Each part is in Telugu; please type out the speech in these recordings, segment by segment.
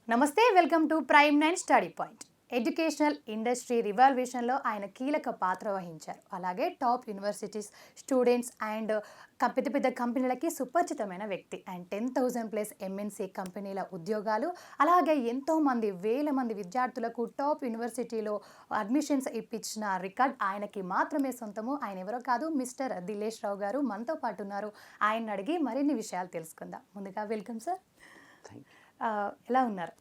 నమస్తే, welcome to prime 9 study point. Educational industry రివాల్యూషన్లో ఆయన కీలక పాత్ర వహించారు. అలాగే టాప్ యూనివర్సిటీస్ స్టూడెంట్స్ అండ్ పెద్ద పెద్ద కంపెనీలకి సుపరిచితమైన వ్యక్తి. అండ్ 10,000+ ఎంఎన్సీ కంపెనీల ఉద్యోగాలు, అలాగే ఎంతోమంది వేల మంది విద్యార్థులకు టాప్ యూనివర్సిటీలో అడ్మిషన్స్ ఇప్పించిన రికార్డ్ ఆయనకి మాత్రమే సొంతము. ఆయన ఎవరో కాదు, మిస్టర్ దిలేష్ రావు గారు మనతో పాటు ఉన్నారు. ఆయన అడిగి మరిన్ని విషయాలు తెలుసుకుందాం. ముందుగా వెల్కమ్ సార్. Thank you. ఎలా ఉన్నారు?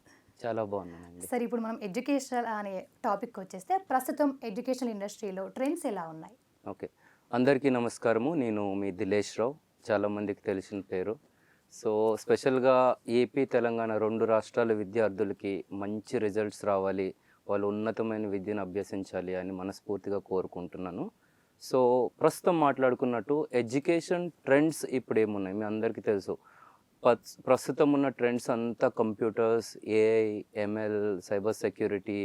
చాలా బాగున్నానండి. సరే, ఇప్పుడు మనం ఎడ్యుకేషన్ అనే టాపిక్ వచ్చేస్తే ప్రస్తుతం ఎడ్యుకేషన్ ఇండస్ట్రీలో ట్రెండ్స్ ఎలా ఉన్నాయి? ఓకే. అందరికీ నమస్కారము. నేను మీ దిలేష్ రావు, చాలామందికి తెలిసిన పేరు. సో స్పెషల్గా ఏపీ తెలంగాణ 2 రాష్ట్రాల విద్యార్థులకి మంచి రిజల్ట్స్ రావాలి, వాళ్ళు ఉన్నతమైన విద్యను అభ్యసించాలి అని మనస్ఫూర్తిగా కోరుకుంటున్నాను. సో ప్రస్తుతం మాట్లాడుకున్నట్టు ఎడ్యుకేషన్ ట్రెండ్స్ ఇప్పుడు ఏమున్నాయి మీ అందరికీ తెలుసు. ప్రస్తుతం ఉన్న ట్రెండ్స్ అంతా computers, AI, ML, cyber security,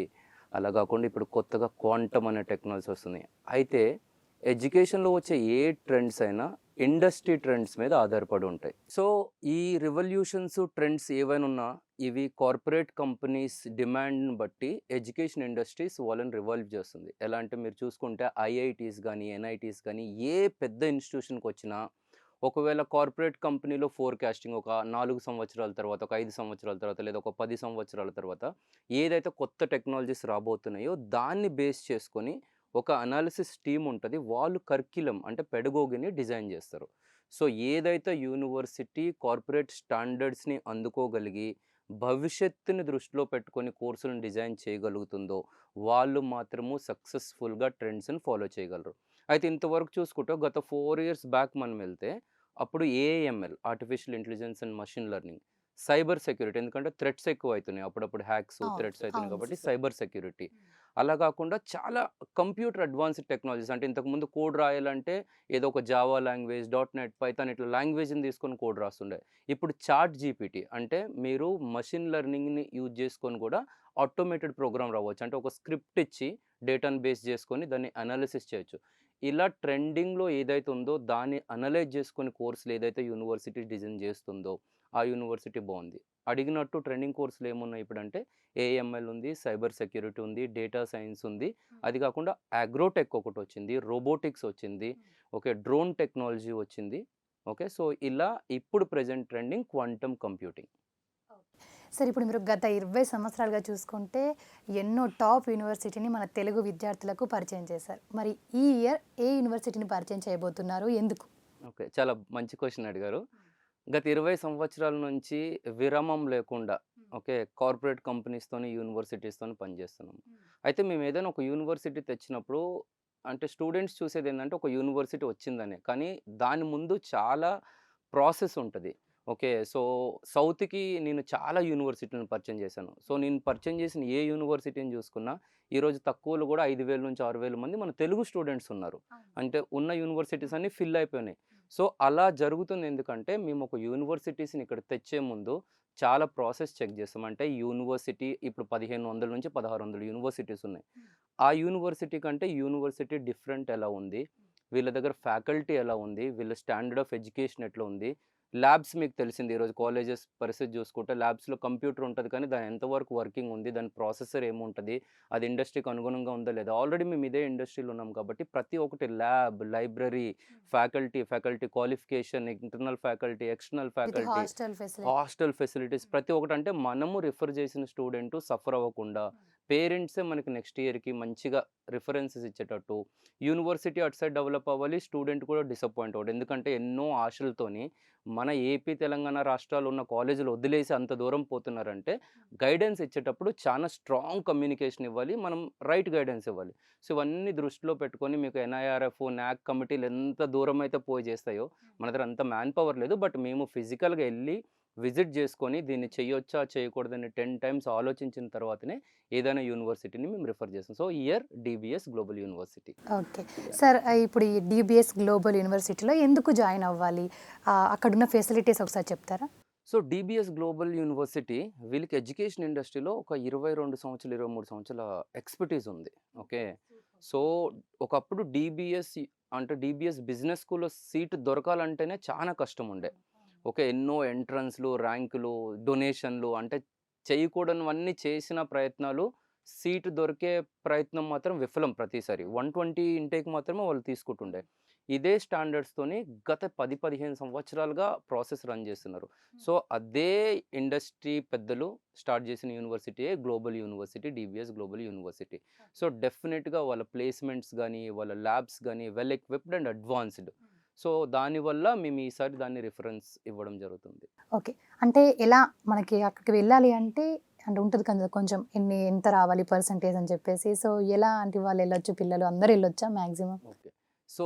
అలా కాకుండా ఇప్పుడు కొత్తగా క్వాంటమ్ అనే టెక్నాలజీ వస్తుంది. అయితే ఎడ్యుకేషన్లో వచ్చే ఏ ట్రెండ్స్ అయినా ఇండస్ట్రీ ట్రెండ్స్ మీద ఆధారపడి ఉంటాయి. సో ఈ రివల్యూషన్స్ ట్రెండ్స్ ఏవైనా ఉన్నా ఇవి కార్పొరేట్ కంపెనీస్ డిమాండ్ని బట్టి ఎడ్యుకేషన్ ఇండస్ట్రీస్ వాళ్ళని రివాల్వ్ చేస్తుంది. ఎలా అంటే మీరు చూసుకుంటే ఐఐటీస్ కానీ ఎన్ఐటీస్ కానీ ఏ పెద్ద ఇన్స్టిట్యూషన్కి వచ్చినా ఒకవేళ కార్పొరేట్ కంపెనీలో ఫోర్కాస్టింగ్ ఒక 4 సంవత్సరాల తర్వాత, ఒక 5 సంవత్సరాల తర్వాత, లేదా ఒక 10 సంవత్సరాల తర్వాత ఏదైతే కొత్త టెక్నాలజీస్ రాబోతున్నాయో దాన్ని బేస్ చేసుకొని ఒక అనాలిసిస్ టీమ్ ఉంటుంది. వాళ్ళు కర్క్యులం అంటే పెడగోగిని డిజైన్ చేస్తారు. సో ఏదైతే యూనివర్సిటీ కార్పొరేట్ స్టాండర్డ్స్ని అందుకోగలిగి భవిష్యత్తుని దృష్టిలో పెట్టుకొని కోర్సులను డిజైన్ చేయగలుగుతుందో వాళ్ళు మాత్రము సక్సెస్ఫుల్గా ట్రెండ్స్ని ఫాలో చేయగలరు. అయితే ఇంతవరకు చూసుకుంటే గత 4 ఇయర్స్ బ్యాక్ మనం వెళ్తే అప్పుడు AIML, artificial intelligence and machine learning, cyber security, ఎందుకంటే థ్రెట్స్ ఎక్కువ అవుతున్నాయి, అప్పుడప్పుడు హ్యాక్స్ థ్రెట్స్ అవుతున్నాయి కాబట్టి సైబర్ సెక్యూరిటీ. అలా కాకుండా చాలా కంప్యూటర్ అడ్వాన్స్డ్ టెక్నాలజీస్, అంటే ఇంతకుముందు కోడ్ రాయాలంటే ఏదో ఒక జావా లాంగ్వేజ్, .NET, పైథాన్ ఇట్లా లాంగ్వేజ్ని తీసుకొని కోడ్ రాస్తుండే. ఇప్పుడు చాట్ జీపీటీ అంటే మీరు మషిన్ లెర్నింగ్ని యూజ్ చేసుకొని కూడా ఆటోమేటెడ్ ప్రోగ్రామ్ రావచ్చు. అంటే ఒక స్క్రిప్ట్ ఇచ్చి డేటాను బేస్ చేసుకొని దాన్ని అనాలిసిస్ చేయొచ్చు. ఇలా ట్రెండింగ్‌లో ఏదైతే ఉందో దాన్ని అనలైజ్ చేసుకొని కోర్సులు ఏదైతే యూనివర్సిటీ డిజైన్ చేస్తుందో ఆ యూనివర్సిటీ బాగుంది. అడిగినట్టు ట్రెండింగ్ కోర్సులు ఏమున్నాయి ఇప్పుడంటే ఏఎంఎల్ ఉంది, సైబర్ సెక్యూరిటీ ఉంది, డేటా సైన్స్ ఉంది. అది కాకుండా అగ్రోటెక్ ఒకటొచ్చింది, రోబోటిక్స్ వచ్చింది, ఓకే, డ్రోన్ టెక్నాలజీ వచ్చింది. ఓకే. సో ఇలా ఇప్పుడు ప్రెజెంట్ ట్రెండింగ్ క్వాంటమ్ కంప్యూటింగ్. సరే, ఇప్పుడు మీరు గత 20 సంవత్సరాలుగా చూసుకుంటే ఎన్నో టాప్ యూనివర్సిటీని మన తెలుగు విద్యార్థులకు పరిచయం చేశారు. మరి ఈ ఇయర్ ఏ యూనివర్సిటీని పరిచయం చేయబోతున్నారు? ఎందుకు? ఓకే. చాలా మంచి క్వెషన్ అడిగారు. గత 20 సంవత్సరాల నుంచి విరామం లేకుండా ఓకే, కార్పొరేట్ కంపెనీస్‌తోని, యూనివర్సిటీస్‌తోని పనిచేస్తున్నాం. అయితే మేము ఏదైనా ఒక యూనివర్సిటీ తెచ్చినప్పుడు అంటే స్టూడెంట్స్ చూసేదేందంటే ఒక యూనివర్సిటీ వచ్చిందనే. కానీ దాని ముందు చాలా ప్రాసెస్ ఉంటది. ఓకే. సో సౌత్‌కి నేను చాలా యూనివర్సిటీలను పరిచయం చేశాను. సో నేను పరిచయం చేసిన ఏ యూనివర్సిటీని చూసుకున్నా ఈరోజు తక్కువలో కూడా 5,000-6,000 మంది మన తెలుగు స్టూడెంట్స్ ఉన్నారు. అంటే ఉన్న యూనివర్సిటీస్ అన్నీ ఫిల్ అయిపోయినాయి. సో అలా జరుగుతుంది ఎందుకంటే మేము ఒక యూనివర్సిటీస్‌ని ఇక్కడ తెచ్చే ముందు చాలా ప్రాసెస్ చెక్ చేస్తాం. అంటే యూనివర్సిటీ ఇప్పుడు 1,500-1,600 యూనివర్సిటీస్ ఉన్నాయి. ఆ యూనివర్సిటీ కంటే యూనివర్సిటీ డిఫరెంట్ ఎలా ఉంది? వీళ్ళ దగ్గర ఫ్యాకల్టీ ఎలా ఉంది? వీళ్ళ స్టాండర్డ్ ఆఫ్ ఎడ్యుకేషన్ ఎట్లా ఉంది? ల్యాబ్స్ మీకు తెలిసింది ఈరోజు కాలేజెస్ పరిస్థితి చూసుకుంటే ల్యాబ్స్‌లో కంప్యూటర్ ఉంటది. కానీ దాని ఎంతవరకు వర్కింగ్ ఉంది? దాని ప్రాసెసర్ ఏముంటది? అది ఇండస్ట్రీకి అనుగుణంగా ఉందా లేదా? ఆల్రెడీ మేము ఇదే ఇండస్ట్రీలో ఉన్నాం కాబట్టి ప్రతి ఒక్కటి lab, library, faculty qualification, internal faculty, external with faculty, hostel facility. Hostel facilities ప్రతి ఒక్కటి. అంటే మనము రిఫర్ చేసిన స్టూడెంట్ సఫర్ అవ్వకుండా పేరెంట్సే మనకి నెక్స్ట్ ఇయర్‌కి మంచిగా రిఫరెన్సెస్ ఇచ్చేటట్టు, యూనివర్సిటీ అటు సైడ్ డెవలప్ అవ్వాలి, స్టూడెంట్ కూడా డిసప్పాయింట్ అవ్వడు. ఎందుకంటే ఎన్నో ఆశలతోని మన ఏపీ, తెలంగాణ రాష్ట్రాల్లో ఉన్న కాలేజీలు వదిలేసి అంత దూరం పోతున్నారంటే గైడెన్స్ ఇచ్చేటప్పుడు చాలా స్ట్రాంగ్ కమ్యూనికేషన్ ఇవ్వాలి. మనం రైట్ గైడెన్స్ ఇవ్వాలి. సో ఇవన్నీ దృష్టిలో పెట్టుకొని మీకు ఎన్ఐఆర్ఎఫ్, న్యాక్ కమిటీలు ఎంత దూరం అయితే పోయి చేస్తాయో మన దగ్గర అంత మ్యాన్ పవర్ లేదు. బట్ మేము ఫిజికల్‌గా ఎళ్లి విజిట్ చేసుకొని దీన్ని చేయొచ్చా, చేయకూడదని 10 టైమ్స్ ఆలోచించిన తర్వాతనే ఏదైనా యూనివర్సిటీని మేము రిఫర్ చేస్తాం. So year DBS global university. Okay. Sir, ఇప్పుడు ఈ డీబీఎస్ గ్లోబల్ యూనివర్సిటీలో ఎందుకు జాయిన్ అవ్వాలి? అక్కడున్న ఫెసిలిటీస్ ఒకసారి చెప్తారా? సో డీబీఎస్ గ్లోబల్ యూనివర్సిటీ వీళ్ళకి ఎడ్యుకేషన్ ఇండస్ట్రీలో ఒక 22 సంవత్సరాలు, 23 సంవత్సరాల ఎక్స్‌పర్టీస్ ఉంది. ఓకే. సో ఒకప్పుడు డీబీఎస్ అంటే డీబీఎస్ బిజినెస్ స్కూల్‌లో సీట్ దొరకాలంటేనే చాలా కష్టం ఉండే. ఓకే. ఎన్నో ఎంట్రన్స్‌లు, ర్యాంకులు, డొనేషన్‌లు అంటే చేయకూడనివన్నీ చేసిన ప్రయత్నాలు సీటు దొరికే ప్రయత్నం మాత్రం విఫలం ప్రతిసారి. 120 ఇంటేక్ మాత్రమే వాళ్ళు తీసుకుంటుండే. ఇదే స్టాండర్డ్స్‌తోని గత 10, 15 సంవత్సరాలుగా ప్రాసెస్ రన్ చేస్తున్నారు. సో, అదే ఇండస్ట్రీ పెద్దలు స్టార్ట్ చేసిన యూనివర్సిటీయే global university, DBS global university. So, డెఫినిట్‌గా వాళ్ళ ప్లేస్‌మెంట్స్ గానీ, వాళ్ళ ల్యాబ్స్ గానీ well equipped and advanced. So, దానివల్ల మేము ఈసారి దాన్ని రిఫరెన్స్ ఇవ్వడం జరుగుతుంది. ఓకే. అంటే ఎలా మనకి అక్కడికి వెళ్ళాలి అంటే ఉంటది కదా కొంచెం ఎంత రావాలి పర్సెంటేజ్ అని చెప్పేసి. సో, ఎలా అంటే వాళ్ళు ఎళ్ళొచ్చు పిల్లలు అందరూ ఎళ్ళొచ్చా మాక్సిమం? ఓకే. సో,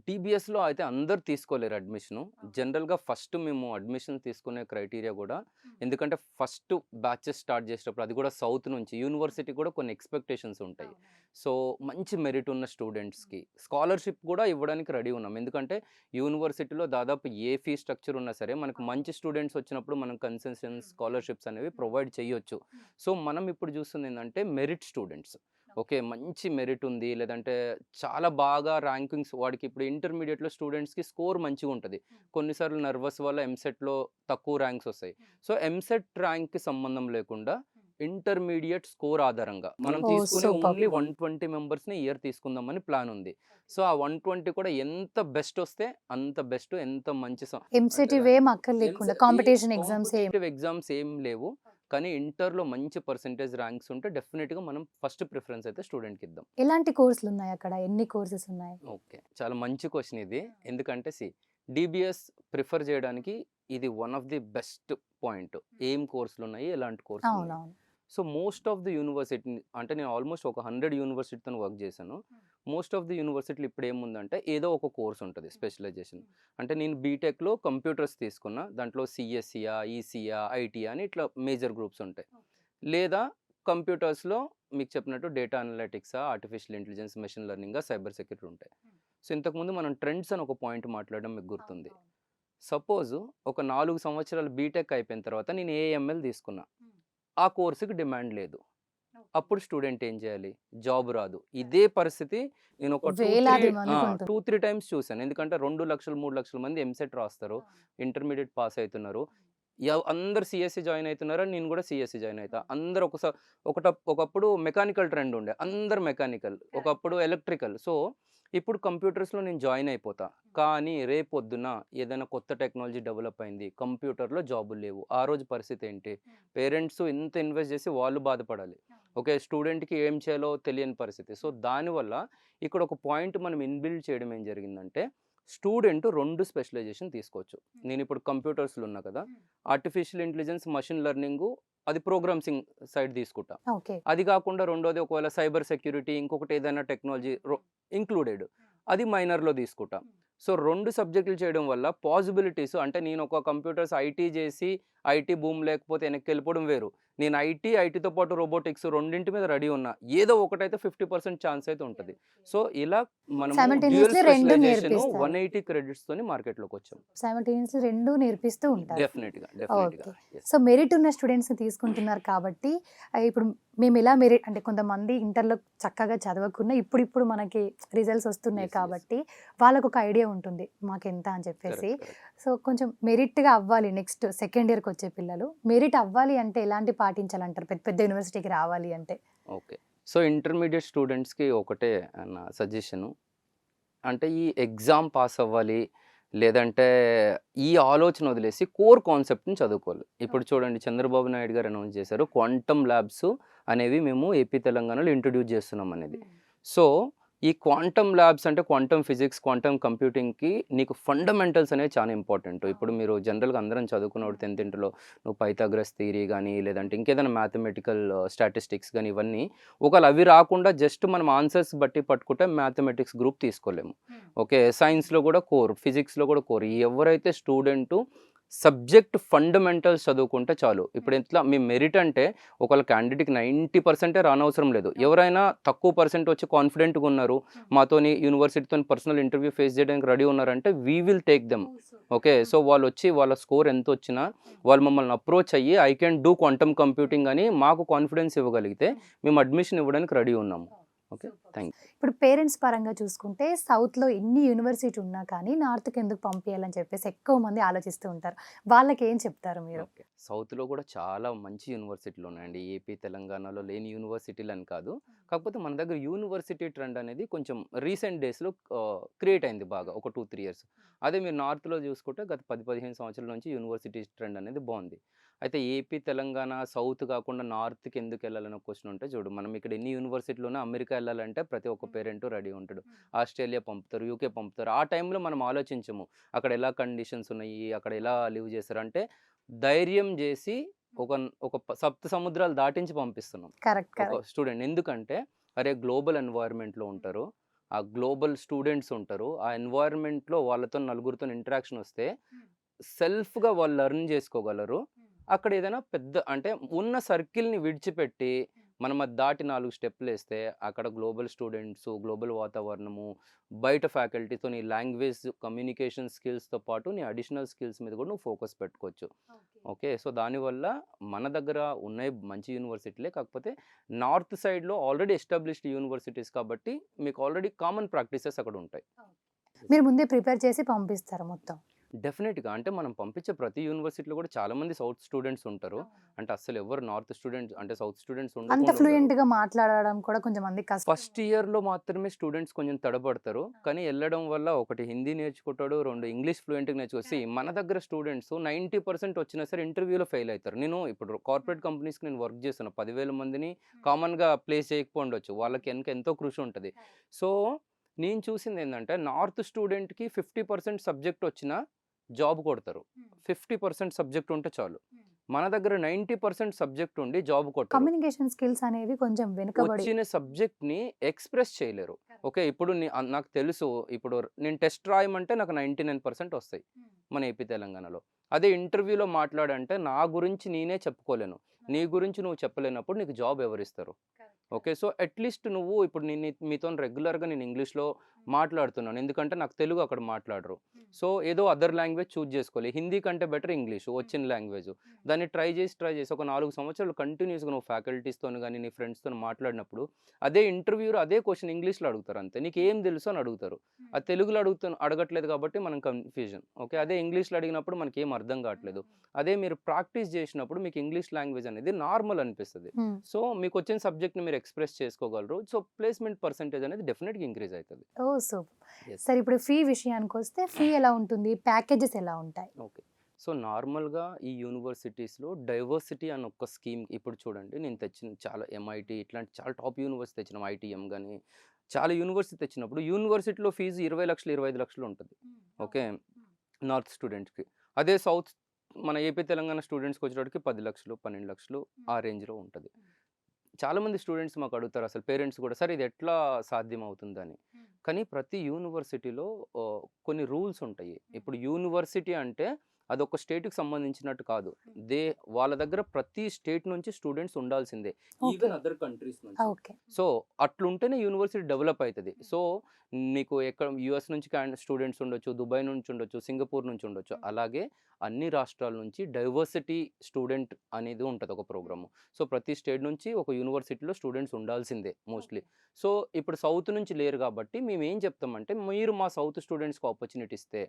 టీబీఎస్‌లో అయితే అందరూ తీసుకోలేరు అడ్మిషను. జనరల్‌గా ఫస్ట్ మేము అడ్మిషన్ తీసుకునే క్రైటీరియా గూడా ఎందుకంటే ఫస్ట్ బ్యాచెస్ స్టార్ట్ చేసేటప్పుడు అది కూడా సౌత్ నుంచి యూనివర్సిటీ కూడా కొన్ని ఎక్స్‌పెక్టేషన్స్ ఉంటాయి. సో, మంచి మెరిట్ ఉన్న స్టూడెంట్స్‌కి స్కాలర్‌షిప్ కూడా ఇవ్వడానికి రెడీ ఉన్నాం. ఎందుకంటే యూనివర్సిటీలో దాదాపు ఏ ఫీ స్ట్రక్చర్ ఉన్నా సరే మనకు మంచి స్టూడెంట్స్ వచ్చినప్పుడు మనం కన్సెషన్స్, స్కాలర్‌షిప్స్ అనేవి ప్రొవైడ్ చేయొచ్చు. సో, మనం ఇప్పుడు చూస్తుంది ఏందంటే మెరిట్ స్టూడెంట్స్. ఓకే. మంచి మెరిట్ ఉంది. లేదంటే చాలా బాగా ర్యాంకింగ్స్ వాడికి ఇప్పుడు ఇంటర్మీడియేట్‌లో స్టూడెంట్స్‌కి స్కోర్ మంచిగుంటది. కొన్నిసార్లు నర్వస్ వల్ల ఎంసెట్‌లో తక్కువ ర్యాంక్స్ వస్తాయి. సో, ఎంసెట్ ర్యాంక్‌కి సంబంధం లేకుండా ఇంటర్మీడియేట్ స్కోర్ ఆధారంగా మనం ఓహ్! తీసుకునే సూపర్. ఓన్లీ 120 మెంబర్స్‌ని ఇయర్ తీసుకుందామని ప్లాన్ ఉంది. సో, ఆ 120 కూడా ఎంత బెస్ట్ వస్తే అంత బెస్ట్. ఎంత మంచి ఎంసెట్ అంటే ఇవేం అక్కర్లేకుండా కాంపిటీషన్ ఎగ్జామ్స్ ఏం కాంపిటీటివ్ ఎగ్జామ్స్ ఏం లేవు. కానీ ఇంటర్‌లో మంచి పర్సెంటేజ్ ర్యాంక్స్ ఉంటే డెఫినిట్‌గా మనం ఫస్ట్ ప్రిఫరెన్స్ అయితే స్టూడెంట్‌కి ఇద్దాం. ఎలాంటి కోర్సులున్నాయి అక్కడ? ఎన్ని కోర్సెస్ ఉన్నాయి? ఓకే. చాలా మంచి క్వెషన్ ఇది. ఎందుకంటే డీబీఎస్ ప్రిఫర్ చేయడానికి ఇది one of the best point. ఏం కోర్సులున్నాయి, ఎలాంటి కోర్సులున్నాయి. అవునవును. So, most of the university అంటే నేను ఆల్మోస్ట్ ఒక 100 యూనివర్సిటీతోని వర్క్ చేశాను. మోస్ట్ ఆఫ్ ది యూనివర్సిటీలు ఇప్పుడు ఏముందంటే ఏదో ఒక కోర్స్ ఉంటది స్పెషలైజేషన్. అంటే నేను బీటెక్‌లో కంప్యూటర్స్ తీసుకున్నా. దాంట్లో సీఎస్ఈయా, ఈసీయా, ఐటీయా అని ఇట్లా మేజర్ గ్రూప్స్ ఉంటాయి. లేదా కంప్యూటర్స్‌లో మీకు చెప్పినట్టు డేటా అనలిటిక్సా, ఆర్టిఫిషియల్ ఇంటెలిజెన్స్, మెషిన్ లెర్నింగా, సైబర్ సెక్యూరిటీ ఉంటాయి. సో, ఇంతకుముందు మనం ట్రెండ్స్ అని ఒక పాయింట్ మాట్లాడడం మీకు గుర్తుంది. సపోజ్ ఒక 4 సంవత్సరాలు బీటెక్ అయిపోయిన తర్వాత నేను ఏఎంఎల్ తీసుకున్నా. ఆ కోర్స్‌కి డిమాండ్ లేదు. అప్పుడు స్టూడెంట్ ఏం చేయాలి? జాబ్ రాదు. ఇదే పరిస్థితి నేను ఒక 2, వేలాది 3 మందికి ఉంటుంది. 2, 3 టైమ్స్ చూసాను. ఎందుకంటే 2,00,000, 3,00,000 మంది ఎంసెట్ రాస్తారు. ఇంటర్మీడియేట్ పాస్ అవుతున్నారు. అందరూ సీఎస్ఈ జాయిన్ అవుతున్నారు. నేను కూడా సీఎస్ఈ జాయిన్ అవుతా. అందరూ ఒకప్పుడు మెకానికల్ ట్రెండ్ ఉండే. అందరూ మెకానికల్. ఒకప్పుడు ఎలక్ట్రికల్. సో, ఇప్పుడు కంప్యూటర్స్‌లో నేను జాయిన్ అయిపోతా. కానీ రేపొద్దున ఏదైనా కొత్త టెక్నాలజీ డెవలప్ అయింది. కంప్యూటర్‌లో జాబులు లేవు. ఆ రోజు పరిస్థితి ఏంటి? పేరెంట్స్ ఇంత ఇన్వెస్ట్ చేసి వాళ్ళు బాధపడాలి. ఓకే. స్టూడెంట్‌కి ఏం చేయాలో తెలియని పరిస్థితి. సో, దానివల్ల ఇక్కడ ఒక పాయింట్ మనం ఇన్‌బిల్డ్ చేయడం ఏం జరిగిందంటే స్టూడెంట్ 2 స్పెషలైజేషన్ తీసుకోవచ్చు. నేను ఇప్పుడు కంప్యూటర్స్‌లో ఉన్నా కదా! ఆర్టిఫిషియల్ ఇంటెలిజెన్స్, మెషిన్ లెర్నింగు అది ప్రోగ్రామింగ్ సైడ్ తీసుకుంటా. ఓకే. అది కాకుండా రెండోది ఒకవేళ సైబర్ సెక్యూరిటీ ఇంకొకటి ఏదైనా టెక్నాలజీ ఇంక్లూడెడ్ అది మైనర్‌లో తీసుకుంటా. సో, 2 సబ్జెక్టులు చేయడం వల్ల పాసిబిలిటీస్ అంటే నేను ఒక కంప్యూటర్స్ ఐటీ చేసి ఐటీ బూమ్ లేకపోతే వెనక్కి వెళ్ళిపోవడం వేరు. నేను ఐటీతో పాటు రోబోటిక్స్ రెండింటి మీద రెడీ ఉన్నా. ఏదో ఒకటైతే 50% ఛాన్స్ అయితే ఉంటది. సో, ఇలా మనం డ్యూయల్ సైమల్టేనియస్లీ 2 స్పెషలైజేషన్ నేర్పిస్తారు. 180 క్రెడిట్స్‌తోని మార్కెట్‌లోకి వచ్చాం. సైమల్టేనియస్లీ 2 నేర్పిస్తూ ఉంటారు. డెఫినిట్‌గా. ఓకే. యెస్. సో, మెరిట్ ఉన్న స్టూడెంట్స్‌ని తీసుకుంటున్నారు కాబట్టి ఇప్పుడు మేము ఎలా మెరిట్ అంటే కొంతమంది ఇంటర్‌లో చక్కగా చదవకున్నా ఇప్పుడిప్పుడు మనకి రిజల్ట్స్ వస్తున్నాయి యెస్. కాబట్టి వాళ్ళకొక ఐడియా ఉంటుంది. మాకెంత అని చెప్పేసి. కరెక్ట్. సో, కొంచెం మెరిట్‌గా అవ్వాలి నెక్స్ట్ సెకండ్ ఇయర్‌కి వచ్చే పిల్లలు. మెరిట్ అవ్వాలి అంటే ఎలాంటి పాటించాలంటారు? పెద్ద పెద్ద యూనివర్సిటీకి రావాలి అంటే? ఓకే. సో, ఇంటర్మీడియేట్ స్టూడెంట్స్‌కి ఒకటే నా సజెషను. అంటే ఈ ఎగ్జామ్ పాస్ అవ్వాలి. లేదంటే ఈ ఆలోచన వదిలేసి కోర్ కాన్సెప్ట్‌ని చదువుకోవాలి. ఇప్పుడు చూడండి చంద్రబాబు నాయుడు గారు అనౌన్స్ చేశారు. క్వాంటమ్ ల్యాబ్స్ అనేవి మేము ఏపీ, తెలంగాణలో ఇంట్రొడ్యూస్ చేస్తున్నాం అనేది. సో, ఈ క్వాంటమ్ ల్యాబ్స్ అంటే క్వాంటమ్ ఫిజిక్స్, క్వాంటమ్ కంప్యూటింగ్‌కి నీకు ఫండమెంటల్స్ అనేవి చాలా ఇంపార్టెంట్. ఇప్పుడు మీరు జనరల్‌గా అందరం చదువుకున్నప్పుడు 10th ఇంటర్‌లో నువ్వు పైథాగరస్ థియరీ గానీ, లేదంటే ఇంకేదైనా మ్యాథమెటికల్ స్టాటిస్టిక్స్ గానీ ఇవన్నీ ఒకవేళ అవి రాకుండా జస్ట్ మనం ఆన్సర్స్ బట్టి పట్టుకుంటే మ్యాథమెటిక్స్ గ్రూప్ తీసుకోలేము. ఓకే. సైన్స్‌లో కూడా కోర్, ఫిజిక్స్‌లో కూడా కోర్. ఎవరైతే స్టూడెంటు సబ్జెక్ట్ ఫండమెంటల్స్ చదువుకుంటే చాలు. ఇప్పుడు ఎట్లా మీ మెరిట్ అంటే ఒకవేళ క్యాండిడేట్‌కి 90% రానవసరం లేదు. ఎవరైనా తక్కువ పర్సెంట్ వచ్చి కాన్ఫిడెంట్‌గా ఉన్నారు. మాతోని యూనివర్సిటీతోని పర్సనల్ ఇంటర్వ్యూ ఫేస్ చేయడానికి రెడీ ఉన్నారంటే we will take them. Okay. So, వాళ్ళొచ్చి వాళ్ళ స్కోర్ ఎంతొచ్చినా వాళ్ళు మమ్మల్ని అప్రోచ్ అయ్యి I can do quantum computing అని మాకు కాన్ఫిడెన్స్ ఇవ్వగలిగితే మేము అడ్మిషన్ ఇవ్వడానికి రెడీ ఉన్నాము. ఓకే, థ్యాంక్ ఇప్పుడు పేరెంట్స్ పరంగా చూసుకుంటే సౌత్‌లో ఎన్ని యూనివర్సిటీ ఉన్నా కానీ నార్త్‌కి ఎందుకు పంపియాలని చెప్పేసి ఎక్కువ మంది ఆలోచిస్తూ ఉంటారు. వాళ్ళకేం చెప్తారు మీరు? ఓకే. సౌత్‌లో కూడా చాలా మంచి యూనివర్సిటీలు ఉన్నాయండి. ఏపీ, తెలంగాణలో లేని యూనివర్సిటీలు అని కాదు. కాకపోతే మన దగ్గర యూనివర్సిటీ ట్రెండ్ అనేది కొంచెం రీసెంట్ డేస్‌లో క్రియేట్ అయింది బాగా. ఒక 2, 3 ఇయర్స్. అదే మీరు నార్త్‌లో చూసుకుంటే గత 10, 15 సంవత్సరాల నుంచి యూనివర్సిటీ ట్రెండ్ అనేది బావుంది. అయితే ఏపీ, తెలంగాణ, సౌత్ కాకుండా నార్త్‌కి ఎందుకెళ్ళాలని ఒక క్వెషన్ ఉంటే చూడు, మనం ఇక్కడ ఎన్ని యూనివర్సిటీలు ఉన్నా అమెరికా ఎళ్ళాలంటే ప్రతి ఒక్క పేరెంట్ రెడీ ఉంటాడు. ఆస్ట్రేలియా పంపుతారు, యూకే పంపుతారు. ఆ టైంలో మనం ఆలోచించము. అక్కడ ఎలా కండిషన్స్ ఉన్నాయి, అక్కడ ఎలా లివ్ చేస్తారు. అంటే ధైర్యం జేసి ఒక ఒక సప్త సముద్రాలు దాటించి పంపిస్తున్నాం కరెక్ట్. ఒక స్టూడెంట్. ఎందుకంటే అరే గ్లోబల్ ఎన్వైర్న్మెంట్‌లో ఉంటారు. ఆ గ్లోబల్ స్టూడెంట్స్ ఉంటారు. ఆ ఎన్వైర్న్మెంట్‌లో వాళ్ళతో నలుగురితోని ఇంటరాక్షన్ వస్తే సెల్ఫ్‌గా వాళ్ళు లెర్న్ చేసుకోగలరు. అక్కడ ఏదైనా పెద్ద అంటే ఉన్న సర్కిల్‌ని విడిచిపెట్టి మనం అది దాటి 4 స్టెప్పులేస్తే అక్కడ గ్లోబల్ స్టూడెంట్సు, గ్లోబల్ వాతావరణము, బయట ఫ్యాకల్టీతో నీ లాంగ్వేజ్ కమ్యూనికేషన్ స్కిల్స్‌తో పాటు నీ అడిషనల్ స్కిల్స్ మీద కూడా నువ్వు ఫోకస్ పెట్టుకోవచ్చు. ఓకే. సో, దానివల్ల మన దగ్గర ఉన్నాయి మంచి యూనివర్సిటీలే. కాకపోతే నార్త్ సైడ్‌లో ఆల్రెడీ ఎస్టాబ్లిష్డ్ యూనివర్సిటీస్ కాబట్టి మీకు ఆల్రెడీ కామన్ ప్రాక్టీసెస్ అక్కడ ఉంటాయి. మీరు ముందే ప్రిపేర్ చేసి పంపిస్తారు మొత్తం. డెఫినెట్‌గా. అంటే మనం పంపించే ప్రతి యూనివర్సిటీలో కూడా చాలా మంది సౌత్ స్టూడెంట్స్ ఉంటారు. అంటే అస్సలు ఎవరు నార్త్ స్టూడెంట్స్ అంటే సౌత్ స్టూడెంట్స్ అంత ఉండకుండా ఉండరు. ఫ్లూయెంట్‌గా మాట్లాడడం కూడా కొంచెం మందికి కష్టం. ఫస్ట్ ఇయర్‌లో మాత్రమే స్టూడెంట్స్ కొంచెం తడబడతారు. కానీ ఎళ్ళడం వల్ల ఒకటి హిందీ నేర్చుకుంటాడు, 2 ఇంగ్లీష్ ఫ్లూయెంట్‌గా నేర్చుకో మన దగ్గర స్టూడెంట్స్ 90% వచ్చినా సరే ఇంటర్వ్యూలో ఫెయిల్ అయితారు. నేను ఇప్పుడు కార్పొరేట్ కంపెనీస్‌కి నేను వర్క్ చేస్తున్నా. 10,000 మందిని కామన్‌గా ప్లేస్ చేయకపోండొచ్చు. వాళ్ళకి వెనక ఎంతో కృషి ఉంటది. సో, నేను చూసిందేందంటే నార్త్ స్టూడెంట్‌కి 50% సబ్జెక్ట్ వచ్చినా జాబ్ కొడతారు. 50% సబ్జెక్ట్ ఉంటే చాలు. మన దగ్గర 90% సబ్జెక్ట్ ఉండి జాబ్ కొట్టరు. కమ్యూనికేషన్ స్కిల్స్ అనేవి కొంచెం వెనుకబడి వచ్చిన సబ్జెక్ట్‌ని ఎక్స్‌ప్రెస్ చేయలేరు. ఓకే. ఇప్పుడు నాకు తెలుసు. ఇప్పుడు నేను టెస్ట్ రాయమంటే నాకు 99% వస్తాయి. మన ఏపీ, తెలంగాణలో. అదే ఇంటర్వ్యూలో మాట్లాడంటే నా గురించి నేనే చెప్పుకోలేను. నీ గురించి నువ్వు చెప్పలేనప్పుడు నీకు జాబ్ ఎవరిస్తారు? ఓకే. సో, అట్‌లీస్ట్ నువ్వు ఇప్పుడు మీతోని రెగ్యులర్‌గా నేను ఇంగ్లీష్‌లో మాట్లాడుతున్నాను. ఎందుకంటే నాకు తెలుగు అక్కడ మాట్లాడరు. సో, ఏదో అదర్ లాంగ్వేజ్ చూజ్ చేసుకోవాలి. హిందీ కంటే బెటర్ ఇంగ్లీషు వచ్చిన లాంగ్వేజ్. దాన్ని ట్రై చేసి ఒక 4 సంవత్సరాలు కంటిన్యూస్‌గా నువ్వు ఫ్యాకల్టీస్‌తోని గాని, నీ ఫ్రెండ్స్‌తోని మాట్లాడినప్పుడు అదే ఇంటర్వ్యూలో అదే క్వెషన్ ఇంగ్లీష్‌లో అడుగుతారు అంతే. నీకేం తెలుసు అని అడుగుతారు. అది తెలుగులో అడగట్లేదు కాబట్టి మనం కన్‌ఫ్యూజన్. ఓకే. అదే ఇంగ్లీష్‌లో అడిగినప్పుడు మనకేం అర్థం కావట్లేదు. అదే మీరు ప్రాక్టీస్ చేసినప్పుడు మీకు ఇంగ్లీష్ లాంగ్వేజ్ అనేది నార్మల్ అనిపిస్తది. హ్మ్. సో, మీకొచ్చిన సబ్జెక్ట్‌ని మీరు ఎక్స్‌ప్రెస్ చేసుకోగలరు. సో, ప్లేస్‌మెంట్ పర్సెంటేజ్ అనేది డెఫినిట్‌గా ఇంక్రీజ్ అయితది. ఓహ్! సూపర్. యెస్. సరే ఇప్పుడు ఫీ విషయానికొస్తే ఫీ ఎలా ఉంటుంది? ప్యాకేజెస్ ఎలా ఉంటాయి? ఓకే. సో, నార్మల్‌గా ఈ యూనివర్సిటీస్‌లో డైవర్సిటీ అని ఒక స్కీమ్ ఇప్పుడు చూడండి. నేను తెచ్చిన చాలా ఎంఐటీ ఇట్లాంటి చాలా టాప్ యూనివర్సిటీ తెచ్చినాం. ఐటీఎం గాని, చాలా యూనివర్సిటీ తెచ్చినప్పుడు యూనివర్సిటీలో ఫీజు 20,00,000, 25,00,000 ఉంటది. ఓకే. నార్త్ స్టూడెంట్స్‌కి. అదే సౌత్ మన ఏపీ, తెలంగాణ స్టూడెంట్స్‌కి వచ్చేటప్పటికి 10,00,000, 12,00,000 ఆ రేంజ్‌లో ఉంటది. చాలామంది స్టూడెంట్స్ మాకు అడుగుతారు అసలు పేరెంట్స్ కూడా, "సార్ ఇది ఎట్లా సాధ్యమవుతుందని?" కానీ ప్రతి యూనివర్సిటీలో కొన్ని రూల్స్ ఉంటాయి. ఇప్పుడు యూనివర్సిటీ అంటే అదొక స్టేట్‌కి సంబంధించినట్టు కాదు. వాళ్ళ దగ్గర ప్రతి స్టేట్ నుంచి స్టూడెంట్స్ ఉండాల్సిందే. ఓకే. ఈవెన్ అదర్ కంట్రీస్ నుంచి. ఓకే. సో, అట్లుంటేనే యూనివర్సిటీ డెవలప్ అయితది. సో, నీకు యూఎస్ నుంచి స్టూడెంట్స్ ఉండొచ్చు, దుబాయ్ నుంచి ఉండొచ్చు, సింగపూర్ నుంచి ఉండొచ్చు. అలాగే అన్ని రాష్ట్రాల నుంచి డైవర్సిటీ స్టూడెంట్ అనేది ఉంటది ఒక ప్రోగ్రాము. సో, ప్రతి స్టేట్ నుంచి ఒక యూనివర్సిటీలో స్టూడెంట్స్ ఉండాల్సిందే మోస్ట్‌లీ. సో, ఇప్పుడు సౌత్ నుంచి లేరు కాబట్టి మేమేం చెప్తామంటే, మీరు మా సౌత్ స్టూడెంట్స్‌కి ఆపర్చునిటీ ఇస్తే,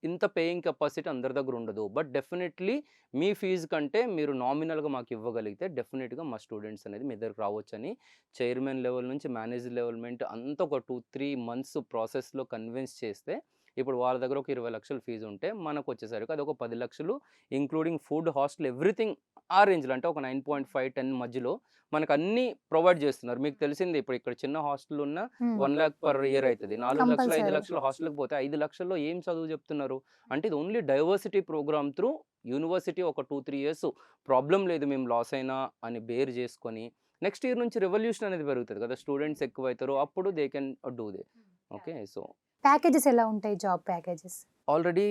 ఇంత పేయింగ్ కెపాసిటీ అందరి దగ్గర ఉండదు. బట్ డెఫినెట్‌లీ మీ ఫీజు కంటే మీరు నామినల్‌గా మాకు ఇవ్వగలిగితే డెఫినెట్‌గా మా స్టూడెంట్స్ అనేది మీ దగ్గరికి రావచ్చని చైర్మన్ లెవెల్ నుంచి మేనేజర్ లెవెల్‌మెంట్ అంతా ఒక 2, 3 మంత్స్ ప్రాసెస్‌లో కన్విన్స్ చేస్తే, ఇప్పుడు వాళ్ళ దగ్గర ఒక 20,00,000 ఫీజు ఉంటే, మనకొచ్చేసరికి అదొక 10,00,000 ఇంక్లూడింగ్ ఫుడ్, హాస్టల్ ఎవ్రీథింగ్ ఆ రేంజ్‌లో అంటే ఒక 9.5, 10 మధ్యలో మనకన్నీ ప్రొవైడ్ చేస్తున్నారు. మీకు తెలిసిందే ఇప్పుడు ఇక్కడ చిన్న హాస్టల్ ఉన్న హ్మ్. 1,00,000 పర్ ఇయర్ అయితది. 4,00,000, కంపల్సరీ. 5,00,000 హాస్టల్‌కి పోతే 5,00,000లో ఏం చదువు చెప్తున్నారు? అంటే ఇది only diversity program through university ఒక 2, 3 ఇయర్స్ ప్రాబ్లమ్ లేదు మేము లాస్ అయినా అని బేర్ చేసుకొని, నెక్స్ట్ ఇయర్ నుంచి రెవల్యూషన్ అనేది పెరుగుతది కదా! స్టూడెంట్స్ ఎక్కువైతారు. అప్పుడు they can do they. Okay. So, packages ఎలా ఉంటాయి? Job packages? ఆల్రెడీ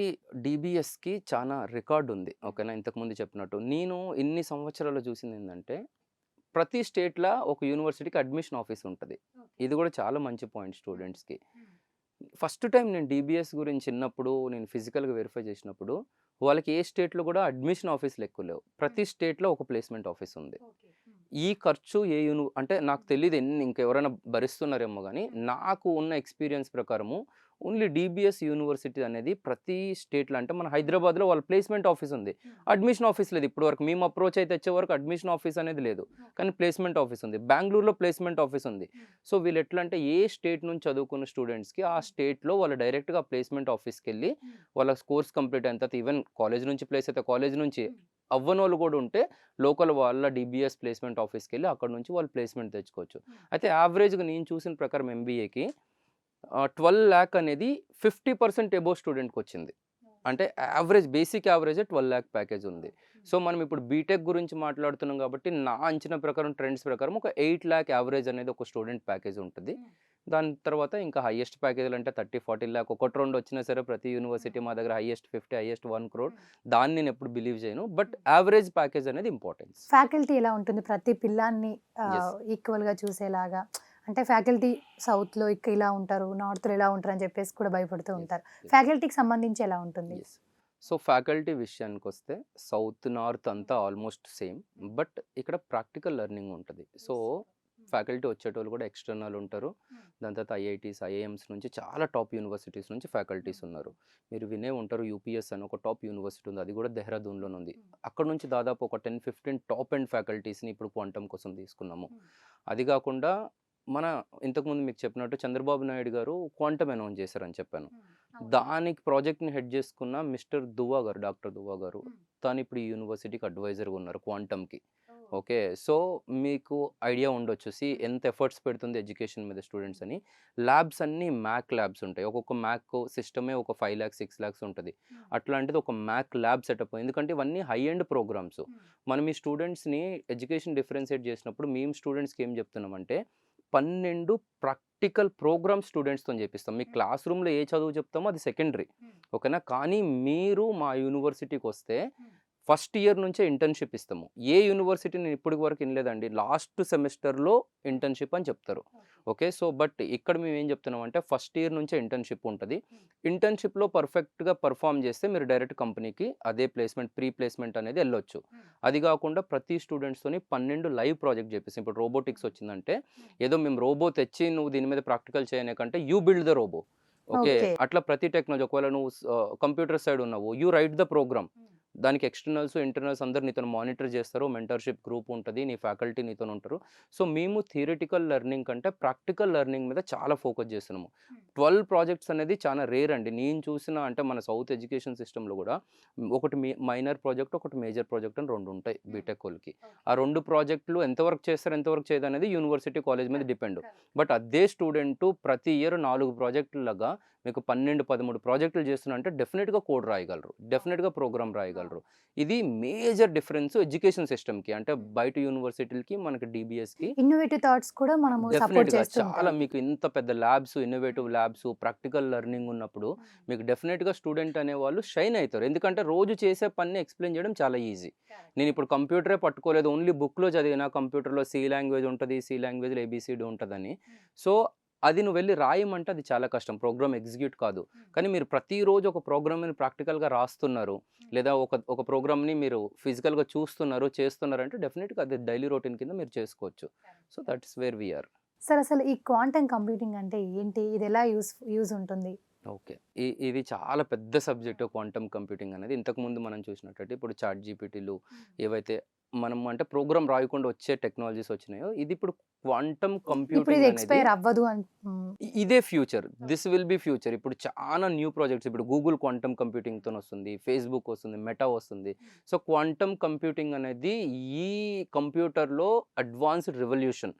డీబీఎస్‌కి చానా రికార్డ్ ఉంది. ఓకేనా? ఇంతకుముందు చెప్పినట్టు. నేను ఇన్ని సంవత్సరాల్లో చూసిందేందంటే, ప్రతి స్టేట్‌ల ఒక యూనివర్సిటీకి అడ్మిషన్ ఆఫీస్ ఉంటది. ఇది కూడా చాలా మంచి పాయింట్ స్టూడెంట్స్‌కి. ఫస్ట్ టైమ్ నేను డీబీఎస్ గురించి విన్నప్పుడు, నేను ఫిజికల్‌గా వెరిఫై చేసినప్పుడు, వాళ్ళకి ఏ స్టేట్‌లో కూడా అడ్మిషన్ ఆఫీస్‌లు ఎక్కువ లేవు. ప్రతి స్టేట్‌లో ఒక ప్లేస్‌మెంట్ ఆఫీస్ ఉంది. ఈ ఖర్చు అంటే నాకు తెలీదు ఇంకెవరైనా భరిస్తున్నారేమో గానీ, నాకు ఉన్న ఎక్స్‌పీరియన్స్ ప్రకారము ఓన్లీ డీబీఎస్ యూనివర్సిటీ అనేది ప్రతి స్టేట్‌లో అంటే మన హైదరాబాద్‌లో వాళ్ళ ప్లేస్‌మెంట్ ఆఫీస్ ఉంది. అడ్మిషన్ ఆఫీస్ లేదు ఇప్పటి వరకు. మేము అప్రోచ్ అయితే వచ్చే వరకు అడ్మిషన్ ఆఫీస్ అనేది లేదు. కానీ ప్లేస్‌మెంట్ ఆఫీస్ ఉంది. బెంగుళూరులో ప్లేస్‌మెంట్ ఆఫీస్ ఉంది. సో వీళ్ళు ఎట్లా అంటే ఏ స్టేట్ నుంచి చదువుకున్న స్టూడెంట్స్‌కి ఆ స్టేట్‌లో వాళ్ళు డైరెక్ట్‌గా ప్లేస్‌మెంట్ ఆఫీస్‌కెళ్ళి వాళ్ళ కోర్స్ కంప్లీట్ అయిన తర్వాత ఈవెన్ కాలేజ్ నుంచి ప్లేస్ అయితే కాలేజ్ నుంచి అవ్వనోళ్ళు కూడా ఉంటే లోకల్ వాళ్ళ డీబీఎస్ ప్లేస్‌మెంట్ ఆఫీస్‌కెళ్ళి అక్కడ నుంచి వాళ్ళు ప్లేస్‌మెంట్ తెచ్చుకోవచ్చు. అయితే యావరేజ్‌గా నేను చూసిన ప్రకారం ఎంబీఏకి 12,00,000 అనేది 50% అబోవ్ స్టూడెంట్‌కొచ్చింది. అంటే బేసిక్ యావరేజే 12,00,000 ప్యాకేజ్ ఉంది. సో మనం ఇప్పుడు బీటెక్ గురించి మాట్లాడుతున్నాం కాబట్టి నా అంచనా ప్రకారం ట్రెండ్స్ ప్రకారం ఒక 8,00,000 యావరేజ్ అనేది ఒక స్టూడెంట్ ప్యాకేజ్ ఉంటది. దాని తర్వాత ఇంకా హైయెస్ట్ ప్యాకేజ్‌లు అంటే 30, 40,00,000 ఒకటి, 2 వచ్చినా సరే ప్రతి యూనివర్సిటీ మా దగ్గర హైయెస్ట్ 50, హైయెస్ట్ 1 క్రోర్. దాన్ని నేను ఎప్పుడు బిలీవ్ చేయను. బట్ యావరేజ్ ప్యాకేజ్ అనేది ఇంపార్టెన్స్. ఫ్యాకల్టీ ఎలా ఉంటుంది? ప్రతి పిల్లాన్ని యెస్. ఈక్వల్‌గా చూసేలాగా. అంటే ఫ్యాకల్టీ సౌత్‌లో ఇలా ఉంటారు, నార్త్‌లో ఇలా ఉంటారు అని చెప్పేసి కూడా భయపడుతూ యెస్. ఉంటారు. యెస్. ఫ్యాకల్టీకి సంబంధించి ఎలా ఉంటుంది? యెస్. సో ఫ్యాకల్టీ విషయానికొస్తే సౌత్, నార్త్ అంతా ఆల్మోస్ట్ సేమ్. బట్ ఇక్కడ ప్రాక్టికల్ లెర్నింగ్ ఉంటది. సో ఫ్యాకల్టీ వచ్చేటోళ్ళు కూడా ఎక్స్‌టర్నల్ ఉంటారు. దాని తర్వాత ఐఐటీస్, ఐఐఎమ్స్ నుంచి చాలా టాప్ యూనివర్సిటీస్ నుంచి ఫ్యాకల్టీస్ ఉన్నారు. మీరు వినే ఉంటారు యూపీఎస్ అని ఒక టాప్ యూనివర్సిటీ ఉంది. అది కూడా దెహ్రాదూన్‌లోనే ఉంది. అక్కడ నుంచి దాదాపు ఒక 10, 15 టాప్ ఎండ్ ఫ్యాకల్టీస్‌ని ఇప్పుడు క్వాంటమ్ కోసం తీసుకున్నాము. అది కాకుండా మన ఇంతకుముందు మీకు చెప్పినట్టు చంద్రబాబు నాయుడు గారు క్వాంటమ్ అనౌన్స్ చేశారని చెప్పాను. దానికి ప్రాజెక్ట్‌ని హెడ్ చేసుకున్న మిస్టర్ దువ్వా గారు, డాక్టర్ దువ్వా గారు. తను ఇప్పుడు ఈ యూనివర్సిటీకి అడ్వైజర్‌గా ఉన్నారు క్వాంటమ్‌కి. ఓకే. సో మీకు ఐడియా ఉండొచ్చు. ఎంత ఎఫర్ట్స్ పెడుతుంది ఎడ్యుకేషన్ మీద స్టూడెంట్స్ అని. ల్యాబ్స్ అన్నీ మ్యాక్ ల్యాబ్స్ ఉంటాయి. ఒక్కొక్క మ్యాక్ సిస్టమే ఒక 5,00,000, 6,00,000 ఉంటది. అట్లాంటిది ఒక మ్యాక్ ల్యాబ్ సెటప్. ఎందుకంటే ఇవన్నీ హై ఎండ్ ప్రోగ్రామ్స్. మనం ఈ స్టూడెంట్స్‌ని ఎడ్యుకేషన్ డిఫరెన్షియేట్ చేసినప్పుడు మేము స్టూడెంట్స్‌కి ఏం చెప్తున్నామంటే 12 ప్రాక్టికల్ ప్రోగ్రామ్ స్టూడెంట్స్‌తోని చేపిస్తాం. మీ క్లాస్ రూమ్‌లో ఏ చదువు చెప్తామో అది సెకండరీ. ఓకేనా. కానీ మీరు మా యూనివర్సిటీకొస్తే ఫస్ట్ ఇయర్ నుంచే ఇంటర్న్‌షిప్ ఇస్తాము. ఏ యూనివర్సిటీ నేను ఇప్పటి వరకు వినలేదండి. లాస్ట్ సెమిస్టర్‌లో ఇంటర్న్‌షిప్ అని చెప్తారు. ఓకే. సో బట్ ఇక్కడ మేము ఏం చెప్తున్నామంటే ఫస్ట్ ఇయర్ నుంచే ఇంటర్న్‌షిప్ ఉంటది. ఇంటర్న్‌షిప్‌లో పర్ఫెక్ట్‌గా పెర్ఫార్మ్ చేస్తే మీరు డైరెక్ట్ కంపెనీకి అదే ప్రీ ప్లేస్‌మెంట్ అనేది ఎళ్ళొచ్చు. అది కాకుండా ప్రతి స్టూడెంట్స్‌తోని 12 లైవ్ ప్రాజెక్ట్ చేపిస్తాం. ఇప్పుడు రోబోటిక్స్ వచ్చిందంటే ఏదో మేము రోబో తెచ్చి నువ్వు దీని మీద ప్రాక్టికల్ చేయనే కంటే you build the robot. Okay. Okay. అట్లా ప్రతి టెక్నాలజీ ఒకవేళ నువ్వు కంప్యూటర్ సైడ్ ఉన్నావు. You write the program. దానికి ఎక్స్టర్నల్స్, ఇంటర్నల్స్ అందరూ నీతోని మానిటర్ చేస్తారు. మెంటర్‌షిప్ గ్రూప్ ఉంటది. నీ ఫ్యాకల్టీ నీతోని ఉంటారు. సో మేము థియరిటికల్ లెర్నింగ్ కంటే ప్రాక్టికల్ లెర్నింగ్ మీద చాలా ఫోకస్ చేస్తున్నాము. 12 ప్రాజెక్ట్స్ అనేది చాలా రేర్ అండి. నేను చూసిన అంటే మన సౌత్ ఎడ్యుకేషన్ సిస్టమ్‌లో కూడా ఒకటి మైనర్ ప్రాజెక్ట్, ఒకటి మేజర్ ప్రాజెక్ట్ అని 2 ఉంటాయి బీటెక్ వోళ్ళకి. ఆ 2 ప్రాజెక్టులు ఎంతవరకు చేస్తారు, ఎంతవరకు చేయదనేది యూనివర్సిటీ, కాలేజ్ మీద డిపెండ్. బట్ అదే స్టూడెంట్ ప్రతి ఇయర్ 4 ప్రాజెక్టులగా మీకు 12, 13 ప్రాజెక్టులు చేస్తున్నా డెఫినిట్‌గా కోడ్ రాయగలరు. డెఫినిట్‌గా ప్రోగ్రామ్ రాయగలరు. ఇది మేజర్ డిఫరెన్స్ ఎడ్యుకేషన్ సిస్టమ్‌కి. అంటే బయట యూనివర్సిటీలకి, మనకి డీబీఎస్‌కి. ఇన్నోవేటివ్ థాట్స్ కూడా మనము సపోర్ట్ డెఫినిట్‌గా చేస్తూ చాలా ఉంటాం. మీకు ఇంత పెద్ద labs, innovative labs, practical learning ఉన్నప్పుడు మీకు డెఫినిట్‌గా స్టూడెంట్ అనేవాళ్ళు షైన్ అయితారు. ఎందుకంటే రోజు చేసే పనిని ఎక్స్‌ప్లెయిన్ చేయడం చాలా ఈజీ. నేను ఇప్పుడు కంప్యూటరే పట్టుకోలేదు. ఓన్లీ బుక్‌లో చదివిన కంప్యూటర్‌లో సి లాంగ్వేజ్ ఉంటది. సి లాంగ్వేజ్‌లో ఏబీసీడీ ఉంటదని. సో అది నువ్వు వెళ్లి రాయమంటే అది చాలా కష్టం. ప్రోగ్రామ్ ఎగ్జిక్యూట్ కాదు. కానీ మీరు ప్రతిరోజు ఒక ప్రోగ్రామ్‌ని ప్రాక్టికల్‌గా రాస్తున్నారు. లేదా ఒక ప్రోగ్రామ్‌ని మీరు ఫిజికల్‌గా చూస్తున్నారు, చేస్తున్నారంటే డెఫినిట్‌గా అది డైలీ రొటీన్ కింద మీరు చేసుకోవచ్చు. So that is where we are. Sir అసలు ఈ క్వాంటమ్ కంప్యూటింగ్ అంటే ఏంటి? ఇది ఎలా యూజ్ ఉంటుంది? ఓకే. ఇది చాలా పెద్ద సబ్జెక్ట్ క్వాంటమ్ కంప్యూటింగ్ అనేది. ఇంతకుముందు మనం చూసినట్టయితే ఇప్పుడు చాట్ జీపీటీలు ఏవైతే మనం అంటే ప్రోగ్రామ్ రాయకుండా వచ్చే టెక్నాలజీస్ వచ్చినాయో, ఇది ఇప్పుడు క్వాంటమ్ ఇప్పుడు ఇది కంప్యూటింగ్ అనేది ఎక్స్‌పైర్ అవ్వదు అని ఇదే future. This will be future. ఇప్పుడు చాలా న్యూ ప్రాజెక్ట్స్ ఇప్పుడు గూగుల్ క్వాంటమ్ కంప్యూటింగ్‌తోని వస్తుంది. ఫేస్‌బుక్ వస్తుంది. మెటా వస్తుంది. సో క్వాంటమ్ కంప్యూటింగ్ అనేది ఈ కంప్యూటర్‌లో అడ్వాన్స్డ్ రివల్యూషన్.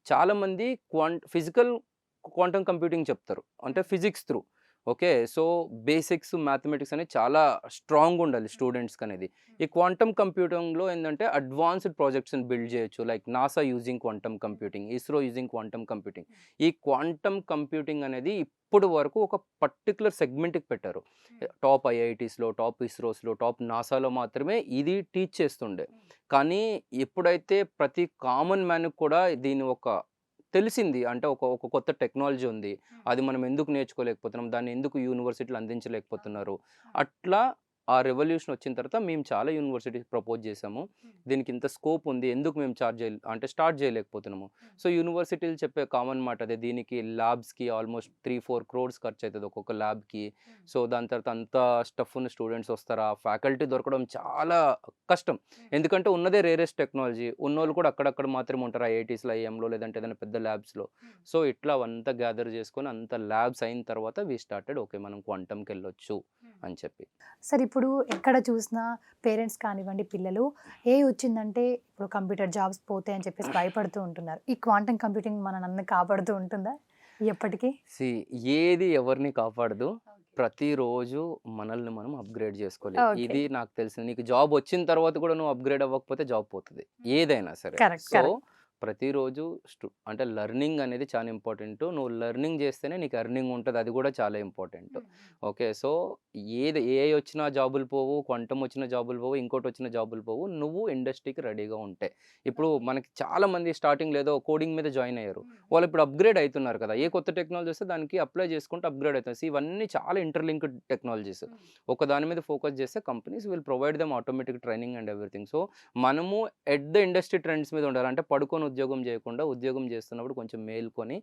చాలామంది ఫిజికల్ క్వాంటమ్ కంప్యూటింగ్ చెప్తారు. అంటే physics through. Okay. So basics, mathematics అనేది చాలా స్ట్రాంగ్‌గా ఉండాలి స్టూడెంట్స్‌కి అనేది. ఈ క్వాంటమ్ కంప్యూటింగ్‌లో ఏందంటే అడ్వాన్స్డ్ ప్రాజెక్ట్స్‌ని బిల్డ్ చేయొచ్చు. Like NASA using quantum computing, ISRO using quantum computing. ఈ క్వాంటమ్ కంప్యూటింగ్ అనేది ఇప్పటి వరకు ఒక పర్టిక్యులర్ సెగ్మెంట్‌కి పెట్టారు. టాప్ ఐఐటీస్‌లో, టాప్ ఇస్రోస్‌లో, టాప్ నాసాలో మాత్రమే ఇది టీచ్ చేస్తుండే. కానీ ఎప్పుడైతే ప్రతి కామన్ మ్యాన్‌కి కూడా దీని తెలిసింది. అంటే ఒక కొత్త టెక్నాలజీ ఉంది. అది మనం ఎందుకు నేర్చుకోలేకపోతున్నాం? దాన్ని ఎందుకు యూనివర్సిటీలు అందించలేకపోతున్నారు? అట్లా ఆ రెవల్యూషన్ వచ్చిన తర్వాత మేము చాలా యూనివర్సిటీస్ ప్రపోజ్ చేసాము. దీనికి ఇంత స్కోప్ ఉంది. ఎందుకు మేము స్టార్ట్ చేయలేకపోతున్నాము. సో యూనివర్సిటీలు చెప్పే కామన్ మాట అదే. దీనికి ల్యాబ్స్‌కి ఆల్మోస్ట్ 3-4 క్రోర్స్ ఖర్చయితది ఒక్కొక్క ల్యాబ్‌కి. సో దాని తర్వాత అంత స్టఫ్ ఉన్న స్టూడెంట్స్ వస్తారా? ఫ్యాకల్టీ దొరకడం చాలా కష్టం. ఎందుకంటే ఉన్నదే రేరెస్ట్ టెక్నాలజీ. ఉన్నోళ్ళు కూడా అక్కడక్కడ మాత్రమే ఉంటారు. ఐఐటీస్‌లో, ఐఎంలో లేదంటే ఏదైనా పెద్ద ల్యాబ్స్‌లో. సో ఇట్లా అవంతా గ్యాదర్ చేసుకొని అంత ల్యాబ్స్ అయిన తర్వాత వి స్టార్టెడ్ ఓకే మనం క్వాంటమ్‌కెళ్ళొచ్చు అని చెప్పి. సార్ ఇప్పుడు ఎక్కడ చూసినా పేరెంట్స్ కానివ్వండి, పిల్లలు వచ్చిందంటే ఇప్పుడు కంప్యూటర్ జాబ్స్ పోతాయి అని చెప్పేసి భయపడుతూ ఉంటున్నారు. ఈ క్వాంటమ్ కంప్యూటింగ్ మనల్ని కాపాడుతూ ఉంటుందా ఎప్పటికీ? సీ ఏది ఎవరిని కాపాడదు. ప్రతిరోజు మనల్ని మనం అప్‌గ్రేడ్ చేసుకోవాలి. ఓకే. ఇది నాకు తెలిసింది. నీకు జాబ్ వచ్చిన తర్వాత కూడా నువ్వు అప్‌గ్రేడ్ అవ్వకపోతే జాబ్ పోతది. ఏదైనా సరే. కరెక్ట్. So correct. ప్రతిరోజు అంటే లెర్నింగ్ అనేది చాలా ఇంపార్టెంట్. నువ్వు లెర్నింగ్ చేస్తేనే నీకు ఎర్నింగ్ ఉంటది. అది కూడా చాలా ఇంపార్టెంట్. ఓకే. సో ఏఐ వచ్చినా జాబులు పోవు, క్వాంటమ్ వచ్చిన జాబులు పోవు, ఇంకోటి వచ్చిన జాబులు పోవు. నువ్వు ఇండస్ట్రీకి రెడీగా ఉంటే. ఇప్పుడు మనకి చాలా మంది స్టార్టింగ్‌లో ఏదో కోడింగ్ మీద జాయిన్ అయ్యారు. వాళ్ళు ఇప్పుడు అప్‌గ్రేడ్ అయితున్నారు కదా! ఏ కొత్త టెక్నాలజీ వస్తే దానికి అప్లై చేసుకుంటూ అప్‌గ్రేడ్ అవుతున్నారు. ఇవన్నీ చాలా ఇంటర్‌లింక్డ్ టెక్నాలజీస్. ఒక దాని మీద ఫోకస్ చేస్తే companies will provide them automatic training and everything. So మనము ఎట్ ద ఇండస్ట్రీ ట్రెండ్స్ మీద ఉండాలి. అంటే పడుకొని ఉద్యోగం చేయకుండా ఉద్యోగం చేస్తున్నప్పుడు కొంచెం మేలుకొని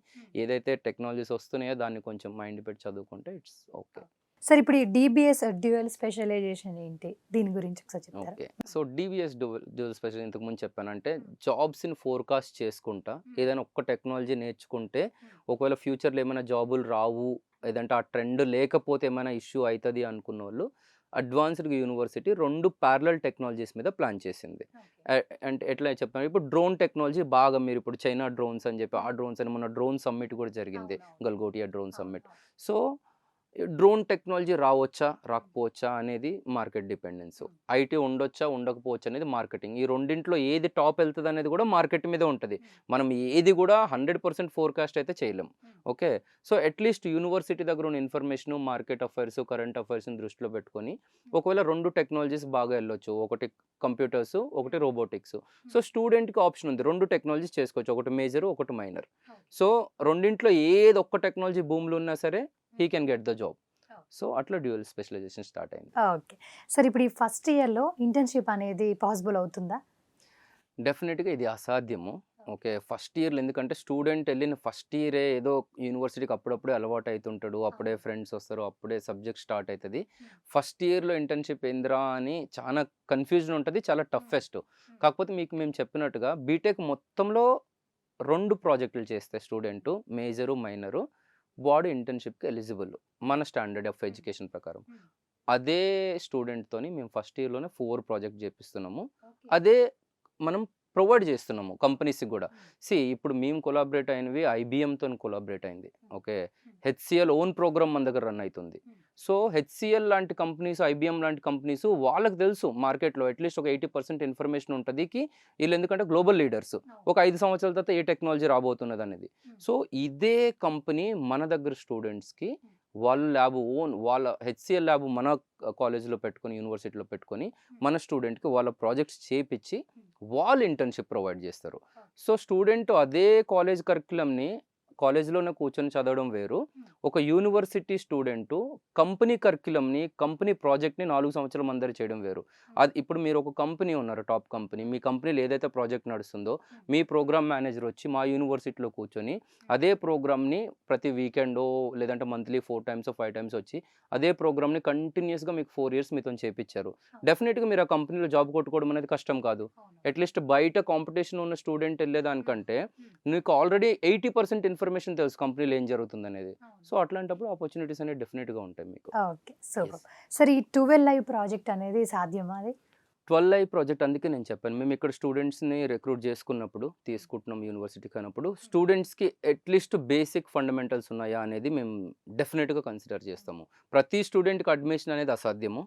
ఏదైతే టెక్నాలజీస్ వస్తున్నాయో దాన్ని కొంచెం మైండ్ పెట్టి చదువుకుంటే ఇట్స్ ఓకే. సార్ ఇప్పుడు ఈ డీబీఎస్ డ్యూయల్ స్పెషలైజేషన్ ఏంటి? దీని గురించి ఒకసారి చెప్తారా? Okay. So DVS dual special ఇంతకుముందు చెప్పానంటే జాబ్స్‌ని ఫోర్‌కాస్ట్ చేసుకుంటా ఏదైనా ఒక్క టెక్నాలజీ నేర్చుకుంటే ఒకవేళ ఫ్యూచర్‌లో ఏమైనా జాబులు రావు, లేదంటే ఆ ట్రెండ్ లేకపోతే ఏమైనా ఇష్యూ అయితది అనుకున్నోళ్ళు అడ్వాన్స్‌డ్ యూనివర్సిటీ 2 ప్యారలల్ టెక్నాలజీస్ మీద ప్లాన్ చేసింది. అంటే ఎట్లా చెప్పాను ఇప్పుడు డ్రోన్ టెక్నాలజీ బాగా మీరు ఇప్పుడు చైనా డ్రోన్స్ అని చెప్పి ఆ డ్రోన్స్ అని మొన్న డ్రోన్ సమ్మిట్ కూడా జరిగింది. Galgotia drone summit. So drone technology రావచ్చా? రాకపోవచ్చా? అనేది మార్కెట్ డిపెండెన్స్. ఐటీ ఉండొచ్చా? ఉండకపోవచ్చా? అనేది మార్కెటింగ్. ఈ రెండింట్లో ఏది టాప్ ఎళ్తదనేది కూడా మార్కెట్ మీదే ఉంటది. మనం ఏది కూడా 100% ఫోర్‌కాస్ట్ అయితే చేయలేం. ఓకే. సో అట్‌లీస్ట్ యూనివర్సిటీ దగ్గర ఉన్న ఇన్ఫర్మేషను, మార్కెట్ అఫైర్స్, కరెంట్ అఫైర్స్‌ని దృష్టిలో పెట్టుకొని ఒకవేళ 2 టెక్నాలజీస్ బాగా ఎళ్ళొచ్చు. ఒకటి కంప్యూటర్స్, ఒకటి రోబోటిక్స్. సో స్టూడెంట్‌కి ఆప్షన్ ఉంది. 2 టెక్నాలజీస్ చేసుకోవచ్చు. ఒకటి మేజర్, ఒకటి మైనర్. సో రెండింట్లో ఏది ఒక్క టెక్నాలజీ బూమ్‌లో ఉన్నా సరే he can get the job. So అట్లా డ్యూయల్ స్పెషలైజేషన్ స్టార్ట్ అయింది. ఓకే. సార్ ఇప్పుడు ఈ ఫస్ట్ ఇయర్‌లో ఇంటర్న్‌షిప్ అనేది పాసిబుల్ అవుతుందా? డెఫినెట్‌గా ఇది అసాధ్యము. ఓకే. ఫస్ట్ ఇయర్‌లో ఎందుకంటే స్టూడెంట్ ఎళ్ళిన ఫస్ట్ ఇయరే ఏదో యూనివర్సిటీకి అప్పుడప్పుడే అలవాటు అయితుంటాడు. అప్పుడే ఫ్రెండ్స్ వస్తారు. అప్పుడే సబ్జెక్ట్ స్టార్ట్ అయితది. ఫస్ట్ ఇయర్‌లో ఇంటర్న్‌షిప్ ఏందిరా అని చాలా కన్‌ఫ్యూజన్ ఉంటది. చాలా టఫెస్ట్. కాకపోతే మీకు మేము చెప్పినట్టుగా బీటెక్ మొత్తంలో 2 ప్రాజెక్టులు చేస్తే స్టూడెంటు మేజరు, మైనరు వాడు ఇంటర్న్‌షిప్‌కి ఎలిజిబుల్. మన స్టాండర్డ్ ఆఫ్ ఎడ్యుకేషన్ ప్రకారం. అదే స్టూడెంట్‌తోని మేము ఫస్ట్ ఇయర్‌లోనే 4 ప్రాజెక్ట్ చేపిస్తున్నాము. అదే మనం ప్రొవైడ్ చేస్తున్నాము కంపెనీస్‌కి గూడా. ఇప్పుడు మేము కొలాబరేట్ అయినవి ఐబీఎంతోని కొలాబరేట్ అయింది. ఓకే. హెచ్‌సీఎల్ ఓన్ ప్రోగ్రామ్ మన దగ్గర రన్ అయితుంది. సో హెచ్‌సీఎల్ లాంటి కంపెనీస్, ఐబీఎం లాంటి కంపెనీస్ వాళ్ళకి తెలుసు మార్కెట్‌లో అట్‌లీస్ట్ ఒక 80% ఇన్ఫర్మేషన్ ఉంటదికి వీళ్ళు ఎందుకంటే గ్లోబల్ లీడర్స్. ఒక 5 సంవత్సరాల తర్వాత ఏ టెక్నాలజీ రాబోతున్నదనేది. సో ఇదే కంపెనీ మన దగ్గర స్టూడెంట్స్‌కి వాళ్ళ హెచ్‌సీఎల్ ల్యాబ్ మన కాలేజ్‌లో పెట్టుకొని, యూనివర్సిటీలో పెట్టుకొని, మన స్టూడెంట్‌కి వాళ్ళ ప్రాజెక్ట్స్ చేపిచ్చి, వాళ్ళు ఇంటర్న్‌షిప్ ప్రొవైడ్ చేస్తారు. సో స్టూడెంట్ అదే కాలేజ్ కరిక్యులమ్‌ని కాలేజ్‌లోనే కూర్చొని చదవడం వేరు. ఒక యూనివర్సిటీ స్టూడెంటు కంపెనీ కరిక్యులమ్‌ని, కంపెనీ ప్రాజెక్ట్‌ని 4 సంవత్సరాల ముందర చేయడం వేరు. అది ఇప్పుడు మీరు ఒక కంపెనీ ఉన్నారు టాప్ కంపెనీ. మీ కంపెనీలో ఏదైతే ప్రాజెక్ట్ నడుస్తుందో, మీ ప్రోగ్రామ్ మేనేజర్ వచ్చి మా యూనివర్సిటీలో కూర్చొని అదే ప్రోగ్రామ్‌ని ప్రతి వీకెండో లేదంటే మంత్లీ 4 టైమ్సో, 5 టైమ్స్ వచ్చి అదే ప్రోగ్రామ్‌ని కంటిన్యూయస్‌గా మీకు 4 ఇయర్స్ మీతోని చేపిచ్చారు. డెఫినిట్‌గా మీరు ఆ కంపెనీలో జాబ్ కొట్టుకోవడం అనేది కష్టం కాదు. అట్‌లీస్ట్ బయట కాంపిటీషన్ ఉన్న స్టూడెంట్ ఎళ్ళేదానికంటే నీకు ఆల్రెడీ 80% ఇన్ఫర్మేషన్ తెలుసు కంపెనీలో ఏం జరుగుతుందనేది. సో అట్లాంటప్పుడు ఆపర్చునిటీస్ అనేవి డెఫినిట్‌గా ఉంటాయి మీకు. ఓకే. సూపర్. సార్ ఈ 12 లైవ్ ప్రాజెక్ట్ అనేది సాధ్యమా అది? 12 లైవ్ ప్రాజెక్ట్ అందుకే నేను చెప్పాను. మేము ఇక్కడ స్టూడెంట్స్‌ని రిక్రూట్ చేసుకున్నప్పుడు, తీసుకుంటున్నాం యూనివర్సిటీకి అన్నప్పుడు, స్టూడెంట్స్‌కి అట్‌లీస్ట్ బేసిక్ ఫండమెంటల్స్ ఉన్నాయా అనేది మేము డెఫినిట్‌గా కన్సిడర్ చేస్తాము. ప్రతి స్టూడెంట్‌కి అడ్మిషన్ అనేది అసాధ్యము.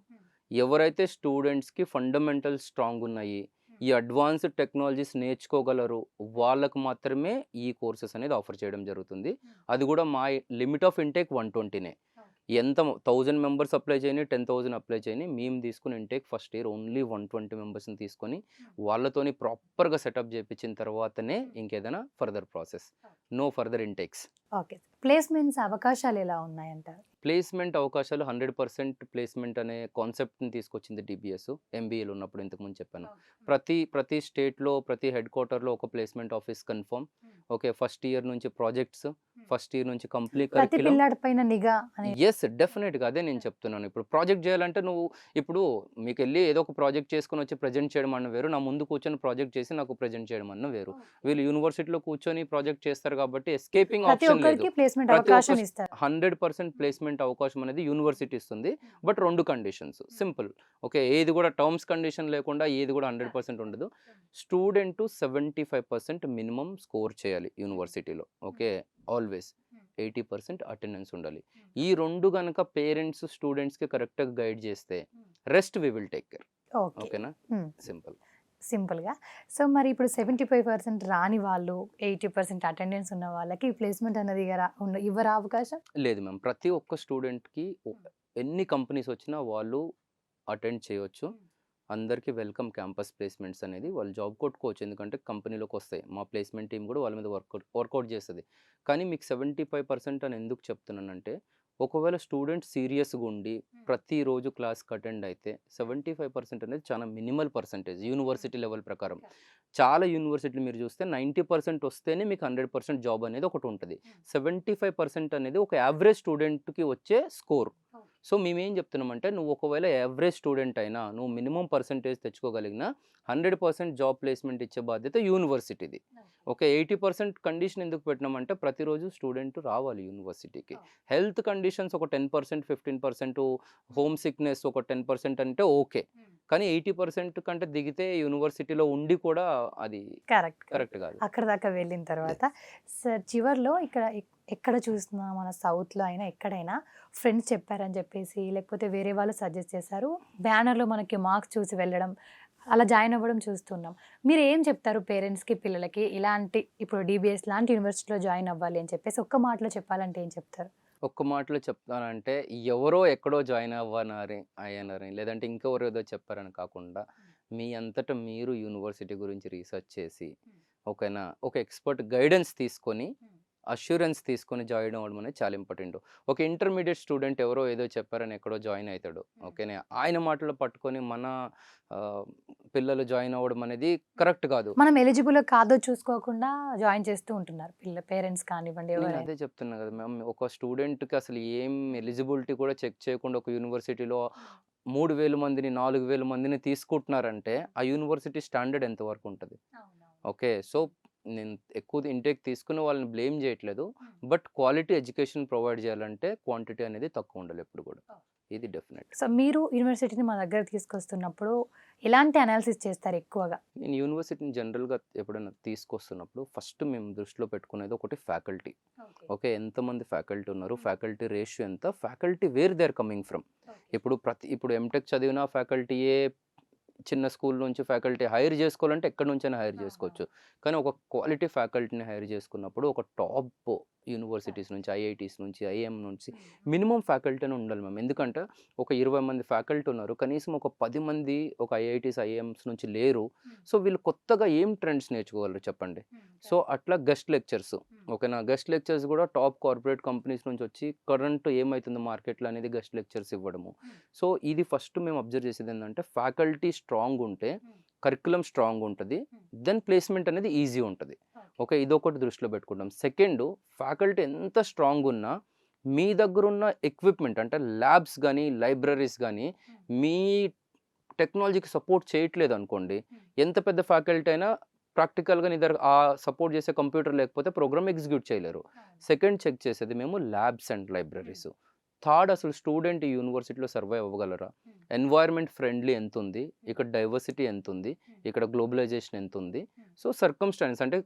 ఎవరైతే స్టూడెంట్స్‌కి ఫండమెంటల్స్ స్ట్రాంగ్ ఉన్నాయి, ఈ అడ్వాన్స్డ్ టెక్నాలజీస్ నేర్చుకోగలరు, వాళ్ళకు మాత్రమే ఈ కోర్సెస్ అనేది ఆఫర్ చేయడం జరుగుతుంది. అది కూడా మా లిమిట్ ఆఫ్ ఇంటేక్ 120నే. ఎంత 1000 మెంబర్స్ అప్లై చేయని, 10,000 అప్లై చేయని, మేము తీసుకున్న ఇంటేక్ ఫస్ట్ ఇయర్ ఓన్లీ 120 మెంబర్స్‌ని తీసుకొని, వాళ్ళతోని ప్రాపర్‌గా సెటప్ చేపించిన తర్వాతనే ఇంకేదైనా further process. No further intakes. Okay. Placements అవకాశాలు ఎలా ఉన్నాయంటారు? ప్లేస్మెంట్ అవకాశాలు 100% ప్లేస్మెంట్ అనే కాన్సెప్ట్ని తీసుకొచ్చింది డిబిఎస్. ఎంబీఏలో ఉన్నప్పుడు ఇంతకుముందు చెప్పాను. ప్రతి స్టేట్లో ప్రతి హెడ్ క్వార్టర్లో ఒక placement office confirm. Okay, first year నుంచి ప్రాజెక్ట్స్, ఫస్ట్ ఇయర్ నుంచి కంప్లీట్ ప్రతి కరిక్యులం. పిల్లాడి పైన నిఘా అని. ఎస్, డెఫినెట్గా అదే నేను చెప్తున్నాను. ఇప్పుడు ప్రాజెక్ట్ చేయాలంటే నువ్వు ఇప్పుడు మీకు వెళ్ళి ఏదో ఒక ప్రాజెక్ట్ చేసుకుని వచ్చి ప్రజెంట్ చేయడం అన్న వేరు, నా ముందు కూర్చొని ప్రాజెక్ట్ చేసి నాకు ప్రజెంట్ చేయడం అన్న వేరు. వీళ్ళు యూనివర్సిటీలో కూర్చొని ప్రాజెక్ట్ చేస్తారు కాబట్టి ఎస్కేపింగ్ ప్రతి ఆప్షన్ లేదు. ఒక్కరికి ప్లేస్మెంట్ ప్రతి అవకాశం ఒక్క ఇస్తారు. 100% ప్లేస్మెంట్ అవకాశం అనేది యూనివర్సిటీ ఇస్తుంది. But 2 conditions simple. ఓకే, ఏది కూడా టర్మ్స్ కండిషన్ లేకుండా ఏది కూడా 100% ఉండదు. స్టూడెంట్ 75% మినిమం స్కోర్ చేయాలి యూనివర్సిటీలో. ఓకే, ఆల్వేస్ 80% అటెండెన్స్ ఉండాలి. ఈ 2 గనక పేరెంట్స్ స్టూడెంట్స్కి కరెక్ట్గా గైడ్ చేస్తే rest we will take care. Okay, ఓకేనా, సింపుల్. సింపుల్గా. సో మరి ఇప్పుడు 75% రాని వాళ్ళు 80% అటెండెన్స్ ఉన్న వాళ్ళకి ప్లేస్మెంట్ అన్నది ఇవ్వరా అవకాశం? లేదు మ్యామ్, ప్రతి ఒక్క స్టూడెంట్కి ఎన్ని కంపెనీస్ వచ్చినా వాళ్ళు అటెండ్ చేయొచ్చు. అందరికీ వెల్కమ్ క్యాంపస్ ప్లేస్మెంట్స్ అనేది. వాళ్ళు జాబ్ కొట్టుకోవచ్చు, ఎందుకంటే కంపెనీలోకి వస్తాయి. మా ప్లేస్మెంట్ టీం కూడా వాళ్ళ మీద వర్కౌట్ చేస్తుంది. కానీ మీకు 75% అని ఎందుకు చెప్తున్నానంటే, ఒకవేళ స్టూడెంట్ సీరియస్గా ఉండి ప్రతిరోజు క్లాస్కి అటెండ్ అయితే 75% అనేది చాలా మినిమల్ పర్సంటేజ్ యూనివర్సిటీ లెవెల్ ప్రకారం. చాలా యూనివర్సిటీలు మీరు చూస్తే 90% వస్తేనే మీకు 100% జాబ్ అనేది ఒకటి ఉంటుంది. 75% అనేది ఒక యావరేజ్ స్టూడెంట్కి వచ్చే స్కోర్. సో మేమేం చెప్తున్నామంటే, నువ్వు ఒకవేళ యావరేజ్ స్టూడెంట్ అయినా నువ్వు మినిమం పర్సంటేజ్ తెచ్చుకోగలిగిన 100% జాబ్ ప్లేస్మెంట్ ఇచ్చే బాధ్యత యూనివర్సిటీది. ఓకే, 80% కండిషన్ ఎందుకు పెట్టినామంటే, ప్రతిరోజు స్టూడెంట్ రావాలి యూనివర్సిటీకి. హెల్త్ కండిషన్స్ ఒక 10%, 15%, హోమ్ సిక్నెస్ ఒక 10% అంటే ఓకే. కానీ 80% కంటే దిగితే యూనివర్సిటీలో ఉండి కూడా అది కరెక్ట్ కాదు. అక్కడ దాకా వెళ్ళిన తర్వాత సార్ చివర్లో ఎక్కడ చూసినా మన సౌత్లో అయినా ఎక్కడైనా ఫ్రెండ్స్ చెప్పారని చెప్పేసి, లేకపోతే వేరే వాళ్ళు సజెస్ట్ చేశారు, బ్యానర్లో మనకి మార్క్స్ చూసి వెళ్ళడం, అలా జాయిన్ అవ్వడం చూస్తున్నాం. మీరు ఏం చెప్తారు పేరెంట్స్కి, పిల్లలకి ఇలాంటి ఇప్పుడు డిబిఎస్ లాంటి యూనివర్సిటీలో జాయిన్ అవ్వాలి అని చెప్పేసి ఒక్క మాటలో చెప్పాలంటే ఏం చెప్తారు? ఒక్క మాటలో చెప్తానంటే, ఎవరో ఎక్కడో జాయిన్ అయ్యానని లేదంటే ఇంకెవరో ఏదో చెప్పారని కాకుండా, మీ అంతటా మీరు యూనివర్సిటీ గురించి రీసెర్చ్ చేసి, ఓకేనా, ఒక ఎక్స్పర్ట్ గైడెన్స్ తీసుకొని, అష్యూరెన్స్ తీసుకొని జాయిన్ అవ్వడం అనేది చాలా ఇంపార్టెంట్. ఒక ఇంటర్మీడియట్ స్టూడెంట్ ఎవరో ఏదో చెప్పారని ఎక్కడో జాయిన్ అవుతాడు. ఓకేనా, ఆయన మాటలు పట్టుకొని మన పిల్లలు జాయిన్ అవ్వడం అనేది కరెక్ట్ కాదు. మనం ఎలిజిబుల్ కాదో చూసుకోకుండా జాయిన్ చేస్తూ ఉంటున్నారు పేరెంట్స్ కానివ్వండి నేను ఎవరైనా. అదే చెప్తున్నా కదా మ్యామ్, ఒక స్టూడెంట్కి అసలు ఏం ఎలిజిబిలిటీ కూడా చెక్ చేయకుండా ఒక యూనివర్సిటీలో 3000 మందిని 4000 మందిని తీసుకుంటున్నారంటే ఆ యూనివర్సిటీ స్టాండర్డ్ ఎంతవరకు ఉంటుంది? ఓకే, సో నేను ఎక్కువ ఇంటేక్ తీసుకుని వాళ్ళని బ్లేమ్ చేయట్లేదు. బట్ క్వాలిటీ ఎడ్యుకేషన్ ప్రొవైడ్ చేయాలంటే క్వాంటిటీ అనేది తక్కువ ఉండాలి ఎప్పుడు కూడా. ఇది డెఫినెట్. సో మీరు యూనివర్సిటీని మా దగ్గర తీసుకొస్తున్నప్పుడు ఎలాంటి అనాలిసిస్ చేస్తారు ఎక్కువగా? నేను యూనివర్సిటీని జనరల్గా ఎప్పుడైనా తీసుకొస్తున్నప్పుడు ఫస్ట్ మేము దృష్టిలో పెట్టుకునేది ఒకటి ఫ్యాకల్టీ. ఓకే, ఎంతమంది ఫ్యాకల్టీ ఉన్నారు, ఫ్యాకల్టీ రేషియో ఎంత, faculty where they are coming from. ఇప్పుడు ఎంటెక్ చదివిన ఫ్యాకల్టీయే చిన్న స్కూల్ నుంచి ఫ్యాకల్టీ హైర్ చేసుకోవాలంటే ఎక్కడి నుంచైనా హైర్ చేసుకోవచ్చు. కానీ ఒక క్వాలిటీ ఫ్యాకల్టీని హైర్ చేసుకున్నప్పుడు ఒక టాప్ యూనివర్సిటీస్ నుంచి, ఐఐటీస్ నుంచి, ఐఎం నుంచి మినిమం ఫ్యాకల్టీ అని ఉండాలి మ్యామ్. ఎందుకంటే ఒక 20 మంది ఫ్యాకల్టీ ఉన్నారు, కనీసం ఒక 10 మంది ఒక ఐఐటీస్, ఐఎమ్స్ నుంచి లేరు. సో వీళ్ళు కొత్తగా ఏం ట్రెండ్స్ నేర్చుకోగలరు చెప్పండి. సో అట్లా గెస్ట్ లెక్చర్స్, ఓకేనా, గెస్ట్ లెక్చర్స్ కూడా టాప్ కార్పొరేట్ కంపెనీస్ నుంచి వచ్చి కరెంట్ ఏమవుతుంది మార్కెట్లో అనేది గెస్ట్ లెక్చర్స్ ఇవ్వడము. సో ఇది ఫస్ట్ మేము అబ్జర్వ్ చేసేది ఏంటంటే, ఫ్యాకల్టీ స్ట్రాంగ్ ఉంటే కరికులం స్ట్రాంగ్ ఉంటుంది, దెన్ ప్లేస్మెంట్ అనేది ఈజీ ఉంటుంది. ఓకే, ఇదొకటి దృష్టిలో పెట్టుకుంటాం. సెకండ్, ఫ్యాకల్టీ ఎంత స్ట్రాంగ్ ఉన్నా మీ దగ్గర ఉన్న ఎక్విప్మెంట్ అంటే ల్యాబ్స్ కానీ లైబ్రరీస్ కానీ మీ టెక్నాలజీకి సపోర్ట్ చేయట్లేదు అనుకోండి, ఎంత పెద్ద ఫ్యాకల్టీ అయినా ప్రాక్టికల్గా నీ దగ్గర ఆ సపోర్ట్ చేసే కంప్యూటర్ లేకపోతే ప్రోగ్రామ్ ఎగ్జిక్యూట్ చేయలేరు. సెకండ్ చెక్ చేసేది మేము ల్యాబ్స్ అండ్ లైబ్రరీస్. థర్డ్, అసలు స్టూడెంట్ యూనివర్సిటీలో సర్వైవ్ అవ్వగలరా, ఎన్వైర్న్మెంట్ ఫ్రెండ్లీ ఎంత ఉంది, ఇక్కడ డైవర్సిటీ ఎంత ఉంది, ఇక్కడ గ్లోబలైజేషన్ ఎంత ఉంది, సో సర్కమ్స్టాన్స్ అంటే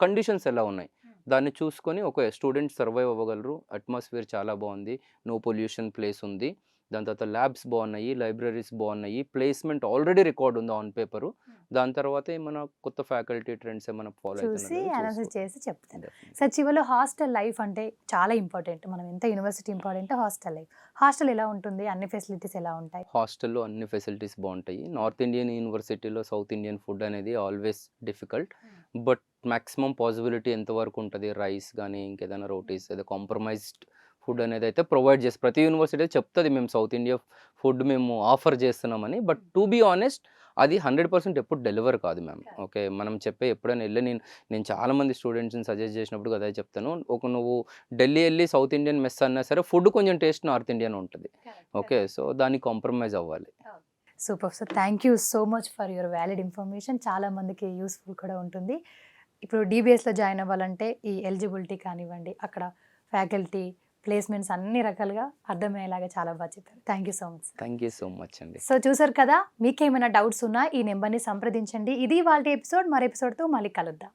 కండిషన్స్ ఎలా ఉన్నాయి దాన్ని చూసుకొని ఒక స్టూడెంట్ సర్వైవ్ అవ్వగలరు. అట్మాస్ఫియర్ చాలా బాగుంది, నో పొల్యూషన్ ప్లేస్ ఉంది, దాని తర్వాత ల్యాబ్స్ బాగున్నాయి, లైబ్రరీస్ బాగున్నాయి, ప్లేస్మెంట్ ఆల్రెడీ రికార్డ్ ఉంది ఆన్ పేపరు. దాని తర్వాత ఏమైనా కొత్త ఫ్యాకల్టీ ట్రెండ్స్ ఏమైనా ఫాలో చూసి అనాలిసిస్ చేసి చెప్తాను. సార్ చివరిలో హాస్టల్ లైఫ్ అంటే చాలా ఇంపార్టెంట్. మనం ఎంత university important, hostel life, hostel ఎలా ఉంటుంది, అన్ని ఫెసిలిటీస్ ఎలా ఉంటాయి? హాస్టల్లో అన్ని ఫెసిలిటీస్ బాగుంటాయి. నార్త్ ఇండియన్ యూనివర్సిటీలో సౌత్ ఇండియన్ ఫుడ్ అనేది always difficult. But maximum possibility ఎంతవరకు ఉంటుంది, రైస్ కానీ ఇంకేదైనా రోటీస్ ఏదో కాంప్రమైజ్డ్ ఫుడ్ అనేది అయితే ప్రొవైడ్ చేసి ప్రతి యూనివర్సిటీ చెప్తుంది మేము సౌత్ ఇండియా ఫుడ్ మేము ఆఫర్ చేస్తున్నామని. బట్ టు బీ ఆనెస్ట్ అది 100% ఎప్పుడు డెలివర్ కాదు మ్యామ్. ఓకే. మనం చెప్పే ఎప్పుడైనా వెళ్ళి నేను చాలామంది స్టూడెంట్స్ని సజెస్ట్ చేసినప్పుడు అదే చెప్తాను. నువ్వు ఢిల్లీ వెళ్ళి సౌత్ ఇండియన్ మెస్ అన్నా సరే ఫుడ్ కొంచెం టేస్ట్ నార్త్ ఇండియన్ ఉంటుంది. ఓకే. సో దాన్ని కాంప్రమైజ్ అవ్వాలి. Super sir, thank you so much for your valid information. చాలా మందికి యూస్ఫుల్ కూడా ఉంటుంది. ఇప్పుడు DBSలో జాయిన్ అవ్వాలంటే ఈ ఎలిజిబిలిటీ కానివ్వండి, అక్కడ ఫ్యాకల్టీ ప్లేస్మెంట్స్ అన్ని రకాలుగా అర్థమయ్యేలాగా చాలా బాగా చెప్పారు. Thank you so much. Thank you so much అండి. సో చూసారు కదా, మీకేమైనా డౌట్స్ ఉన్నా ఈ నెంబర్ని సంప్రదించండి. ఇది వాళ్ళ ఎపిసోడ్. మరో ఎపిసోడ్తో మళ్ళీ కలుద్దాం.